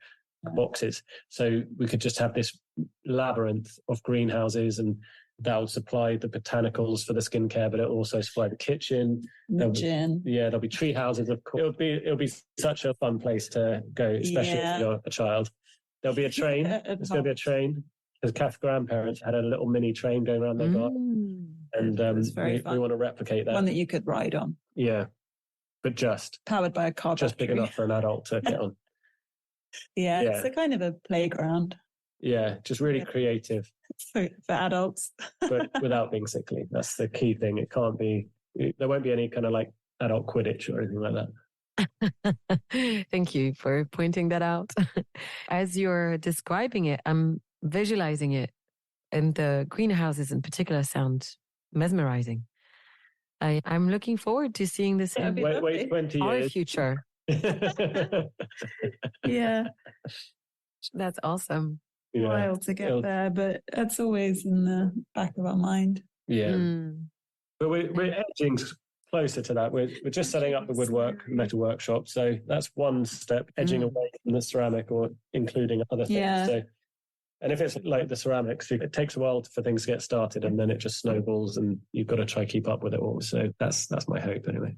Speaker 2: boxes. So we could just have this labyrinth of greenhouses, and that will supply the botanicals for the skincare, but it'll also supply the kitchen. There'll be tree houses, of course. It'll be such a fun place to go, especially if you're a child. There'll be a train. There's going to be a train. Because Cath's grandparents had a little mini train going around their garden. And we want to replicate that.
Speaker 3: One that you could ride on.
Speaker 2: Yeah. But just
Speaker 3: powered by a car
Speaker 2: just
Speaker 3: battery.
Speaker 2: Big enough for an adult to get on.
Speaker 3: Yeah, it's a kind of a playground.
Speaker 2: Yeah, just really creative.
Speaker 3: For adults.
Speaker 2: But without being sickly. That's the key thing. It can't be, there won't be any kind of like adult Quidditch or anything like
Speaker 1: that. Thank you for pointing that out. As you're describing it, I'm visualizing it, and the greenhouses in particular sound mesmerizing. I'm looking forward to seeing this in
Speaker 2: wait 20
Speaker 1: our
Speaker 2: years.
Speaker 1: future.
Speaker 3: Yeah.
Speaker 1: That's awesome.
Speaker 3: Yeah. Wild to get there, but that's always in the back of our mind.
Speaker 2: Yeah. But we're edging closer to that. We're just setting up the woodwork metal workshop. So that's one step, edging away from the ceramic or including other things.
Speaker 3: Yeah.
Speaker 2: So, and if it's like the ceramics, it takes a while for things to get started, and then it just snowballs, and you've got to try keep up with it all. So that's my hope anyway.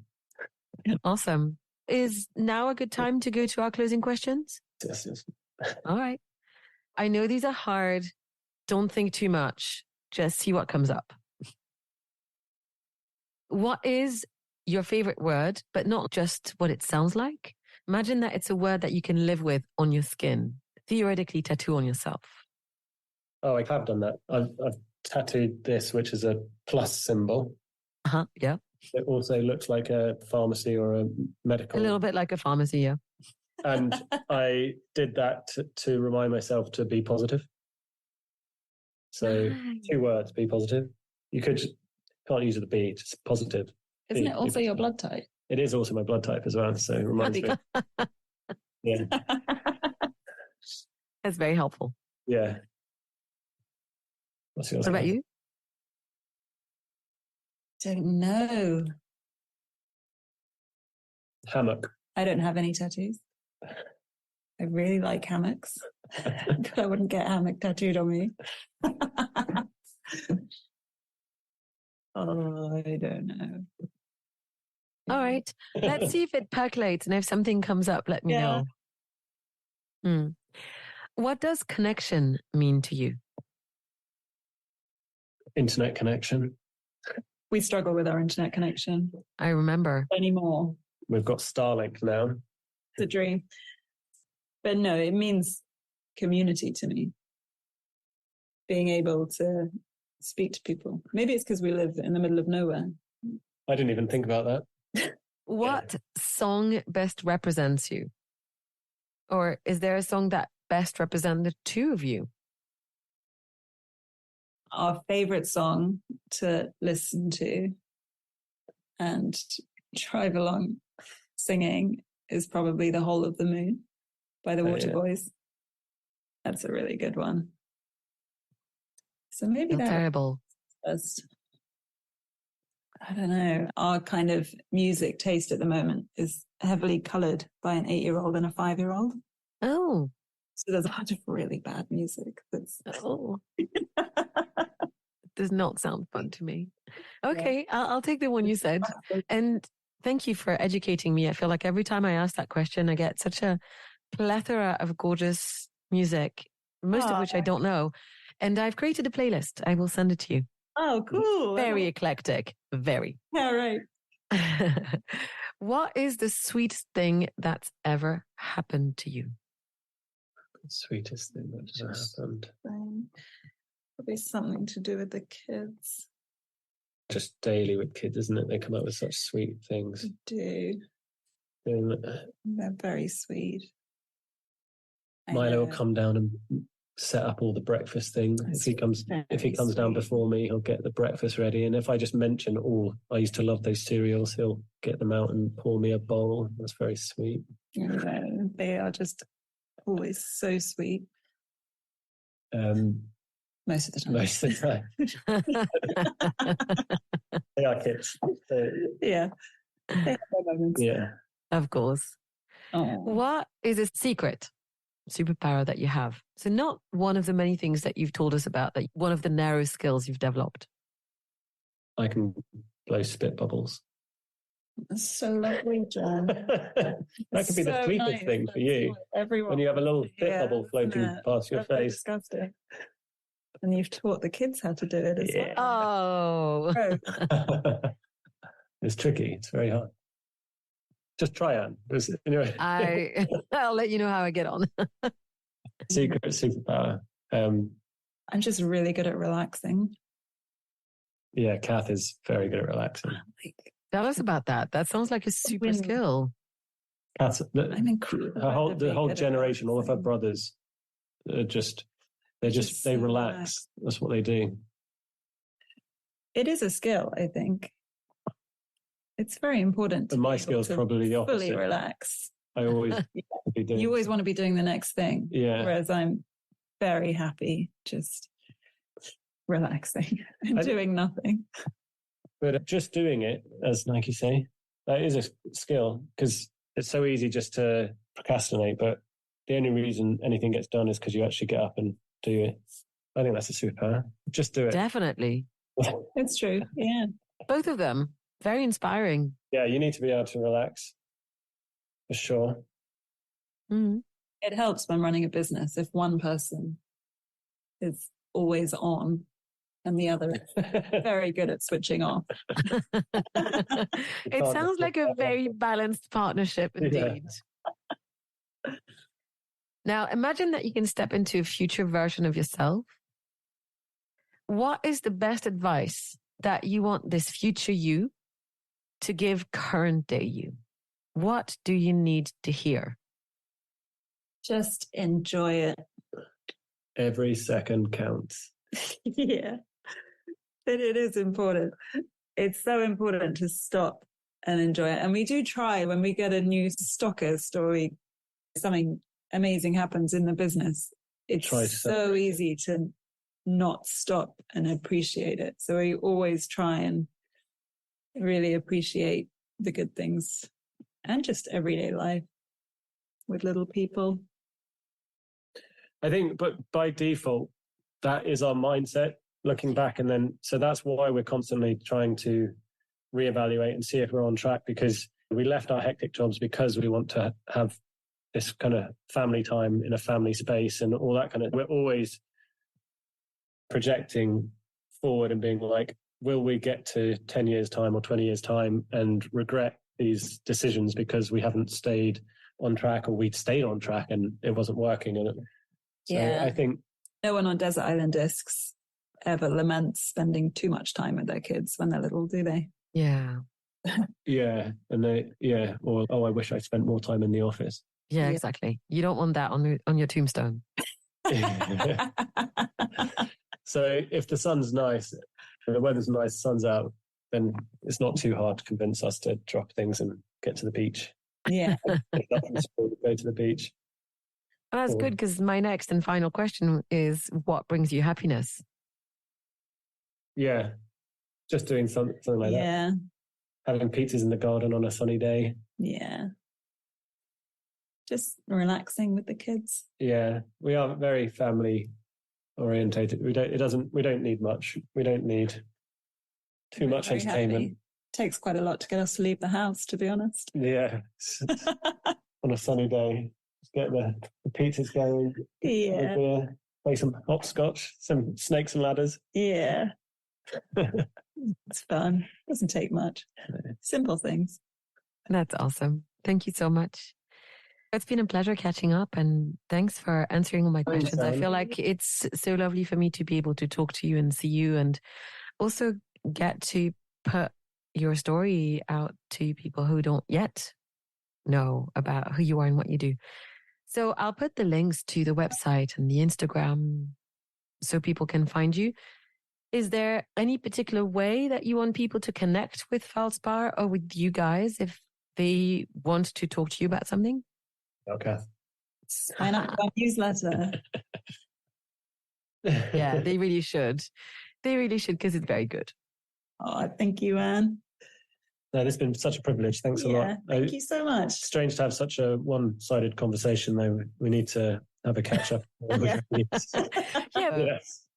Speaker 1: Awesome. Is now a good time to go to our closing questions?
Speaker 2: Yes.
Speaker 1: All right. I know these are hard. Don't think too much. Just see what comes up. What is your favorite word, but not just what it sounds like? Imagine that it's a word that you can live with on your skin, theoretically tattoo on yourself.
Speaker 2: Oh, I have done that. I've tattooed this, which is a plus symbol.
Speaker 1: Yeah.
Speaker 2: It also looks like a pharmacy or a medical.
Speaker 1: A little bit like a pharmacy, yeah.
Speaker 2: And I did that to remind myself to be positive. So 2 words, be positive. You can't use the B, just positive.
Speaker 3: Isn't it also your blood type?
Speaker 2: It is also my blood type as well. So it reminds me. Yeah.
Speaker 1: That's very helpful.
Speaker 2: Yeah. What's yours?
Speaker 1: What about you?
Speaker 3: Don't know.
Speaker 2: Hammock.
Speaker 3: I don't have any tattoos. I really like hammocks, but I wouldn't get a hammock tattooed on me. Oh, I don't know.
Speaker 1: All right. Let's see if it percolates, and if something comes up, let me know. What does connection mean to you?
Speaker 2: Internet connection.
Speaker 3: We struggle with our internet connection.
Speaker 1: I remember.
Speaker 3: Anymore.
Speaker 2: We've got Starlink now.
Speaker 3: It's a dream. But no, it means community to me. Being able to speak to people. Maybe it's because we live in the middle of nowhere.
Speaker 2: I didn't even think about that.
Speaker 1: What song best represents you? Or is there a song that best represents the two of you?
Speaker 3: Our favorite song to listen to and drive along singing is probably The Whole of the Moon by the Waterboys. That's a really good one. So maybe that's
Speaker 1: terrible.
Speaker 3: I don't know. Our kind of music taste at the moment is heavily coloured by an 8-year-old and a 5-year-old.
Speaker 1: Oh.
Speaker 3: So there's a bunch of really bad music.
Speaker 1: Does not sound fun to me. Okay, yeah. I'll take the one you said. And thank you for educating me. I feel like every time I ask that question, I get such a plethora of gorgeous music, most of which I don't know. And I've created a playlist. I will send it to you.
Speaker 3: Oh, cool.
Speaker 1: Very eclectic. Very.
Speaker 3: Yeah, right.
Speaker 1: What is the sweetest thing that's ever happened to you?
Speaker 2: The sweetest thing that's ever happened.
Speaker 3: Probably something to do with the kids.
Speaker 2: Just daily with kids, isn't it? They come up with such sweet things.
Speaker 3: They do. They're very sweet.
Speaker 2: Milo will come down and set up all the breakfast thing. If he comes down before me, he'll get the breakfast ready. And if I just mention, I used to love those cereals, he'll get them out and pour me a bowl. That's very sweet.
Speaker 3: They are just always so sweet. Most of the time.
Speaker 2: They are kids.
Speaker 3: Yeah. They have their moments.
Speaker 2: Yeah.
Speaker 1: Of course.
Speaker 3: Oh.
Speaker 1: What is a secret superpower that you have? So not one of the many things that you've told us about, that one of the narrow skills you've developed.
Speaker 2: I can blow spit bubbles.
Speaker 3: That's so lovely, John.
Speaker 2: That could be the sweetest thing for you.
Speaker 3: Everyone,
Speaker 2: when you have a little spit bubble floating past your face.
Speaker 3: Disgusting. And you've taught the kids how to do it as
Speaker 1: well. Oh.
Speaker 2: It's tricky. It's very hard. Just try it. Anyway.
Speaker 1: I'll let you know how I get on.
Speaker 2: Secret superpower.
Speaker 3: I'm just really good at relaxing.
Speaker 2: Yeah, Cath is very good at relaxing.
Speaker 1: Tell us about that. That sounds like a super skill.
Speaker 2: Cath,
Speaker 3: I'm incredible.
Speaker 2: The whole generation, all of her brothers, they relax. That's what they do.
Speaker 3: It is a skill, I think. It's very important.
Speaker 2: And my skill is probably the opposite.
Speaker 3: Fully relax.
Speaker 2: I always be doing.
Speaker 3: You always want to be doing the next thing.
Speaker 2: Yeah.
Speaker 3: Whereas I'm very happy just relaxing and doing nothing.
Speaker 2: But just doing it, as Nike say, that is a skill, because it's so easy just to procrastinate. But the only reason anything gets done is because you actually get up and do it. I think that's a superpower. Just do it.
Speaker 1: Definitely.
Speaker 3: It's true. Yeah.
Speaker 1: Both of them. Very inspiring.
Speaker 2: Yeah, you need to be able to relax. For sure.
Speaker 1: Mm-hmm.
Speaker 3: It helps when running a business if one person is always on and the other is very good at switching off.
Speaker 1: It sounds like a very balanced partnership indeed. Yeah. Now, imagine that you can step into a future version of yourself. What is the best advice that you want this future you to give current day you? What do you need to hear?
Speaker 3: Just enjoy it.
Speaker 2: Every second counts.
Speaker 3: Yeah. It is important. It's so important to stop and enjoy it. And we do try when we get a new stockist or something amazing happens in the business. It's so easy to not stop and appreciate it. So we always try and really appreciate the good things and just everyday life with little people.
Speaker 2: I think, but by default, that is our mindset looking back. And then, so that's why we're constantly trying to reevaluate and see if we're on track, because we left our hectic jobs because we want to have this kind of family time in a family space and all that kind of, we're always projecting forward and being like, will we get to 10 years time or 20 years time and regret these decisions because we haven't stayed on track, or we'd stayed on track and it wasn't working. And so I think
Speaker 3: no one on Desert Island Discs ever laments spending too much time with their kids when they're little, do they?
Speaker 1: Yeah.
Speaker 2: Yeah. And or, I wish I spent more time in the office.
Speaker 1: Yeah, exactly. You don't want that on your tombstone.
Speaker 2: So if the sun's nice, the weather's nice, the sun's out, then it's not too hard to convince us to drop things and get to the beach.
Speaker 3: Yeah.
Speaker 2: Go to the beach.
Speaker 1: Well, that's good, because my next and final question is, what brings you happiness?
Speaker 2: Yeah. Just doing something like that.
Speaker 3: Yeah.
Speaker 2: Having pizzas in the garden on a sunny day.
Speaker 3: Yeah. Just relaxing with the kids.
Speaker 2: Yeah. We are very family orientated. We don't need much. We don't need too much entertainment.
Speaker 3: Happy. Takes quite a lot to get us to leave the house, to be honest.
Speaker 2: Yeah. On a sunny day, get the pizzas going.
Speaker 3: Yeah.
Speaker 2: Beer, play some hopscotch, some snakes and ladders.
Speaker 3: Yeah. It's fun. Doesn't take much. Simple things.
Speaker 1: That's awesome. Thank you so much. It's been a pleasure catching up, and thanks for answering all my questions. I feel like it's so lovely for me to be able to talk to you and see you, and also get to put your story out to people who don't yet know about who you are and what you do. So I'll put the links to the website and the Instagram so people can find you. Is there any particular way that you want people to connect with Feldspar or with you guys if they want to talk to you about something?
Speaker 2: Okay.
Speaker 3: Sign up to our newsletter.
Speaker 1: Yeah, they really should. They really should because it's very good.
Speaker 3: Oh, thank you, Anne.
Speaker 2: No, this has been such a privilege. Thanks a lot.
Speaker 3: Thank you so much.
Speaker 2: Strange to have such a one-sided conversation, though. We need to have a catch-up.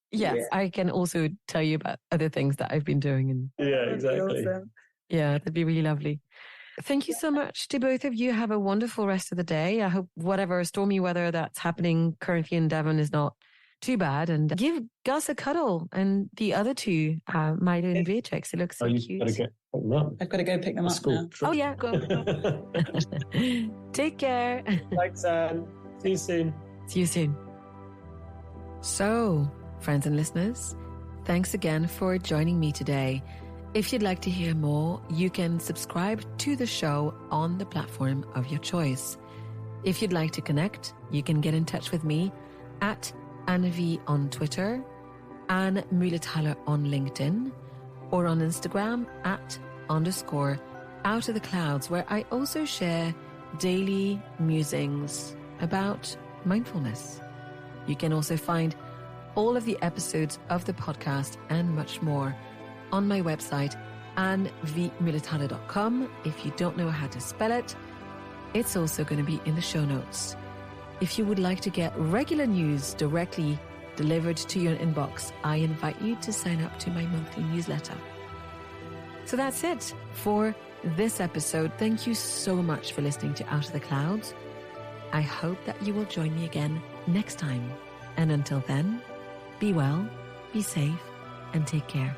Speaker 1: Yes, I can also tell you about other things that I've been doing. And
Speaker 2: Exactly.
Speaker 3: Awesome.
Speaker 1: Yeah, that'd be really lovely. Thank you so much to both of you. Have a wonderful rest of the day. I hope whatever stormy weather that's happening currently in Devon is not too bad. And give Gus a cuddle and the other two, Milo and Beatrix. It looks so cute.
Speaker 3: I've got to go pick them up now.
Speaker 1: Oh, yeah, go. Take care.
Speaker 2: Thanks, Anne. See you soon.
Speaker 1: See you soon. So, friends and listeners, thanks again for joining me today. If you'd like to hear more, you can subscribe to the show on the platform of your choice. If you'd like to connect, you can get in touch with me at AnneV on Twitter, Anne Mühletaler on LinkedIn, or on Instagram at _out of the clouds, where I also share daily musings about mindfulness. You can also find all of the episodes of the podcast and much more on my website, annvmühletaler.com. If you don't know how to spell it, it's also going to be in the show notes. If you would like to get regular news directly delivered to your inbox, I invite you to sign up to my monthly newsletter. So that's it for this episode. Thank you so much for listening to Out of the Clouds. I hope that you will join me again next time. And until then, be well, be safe, and take care.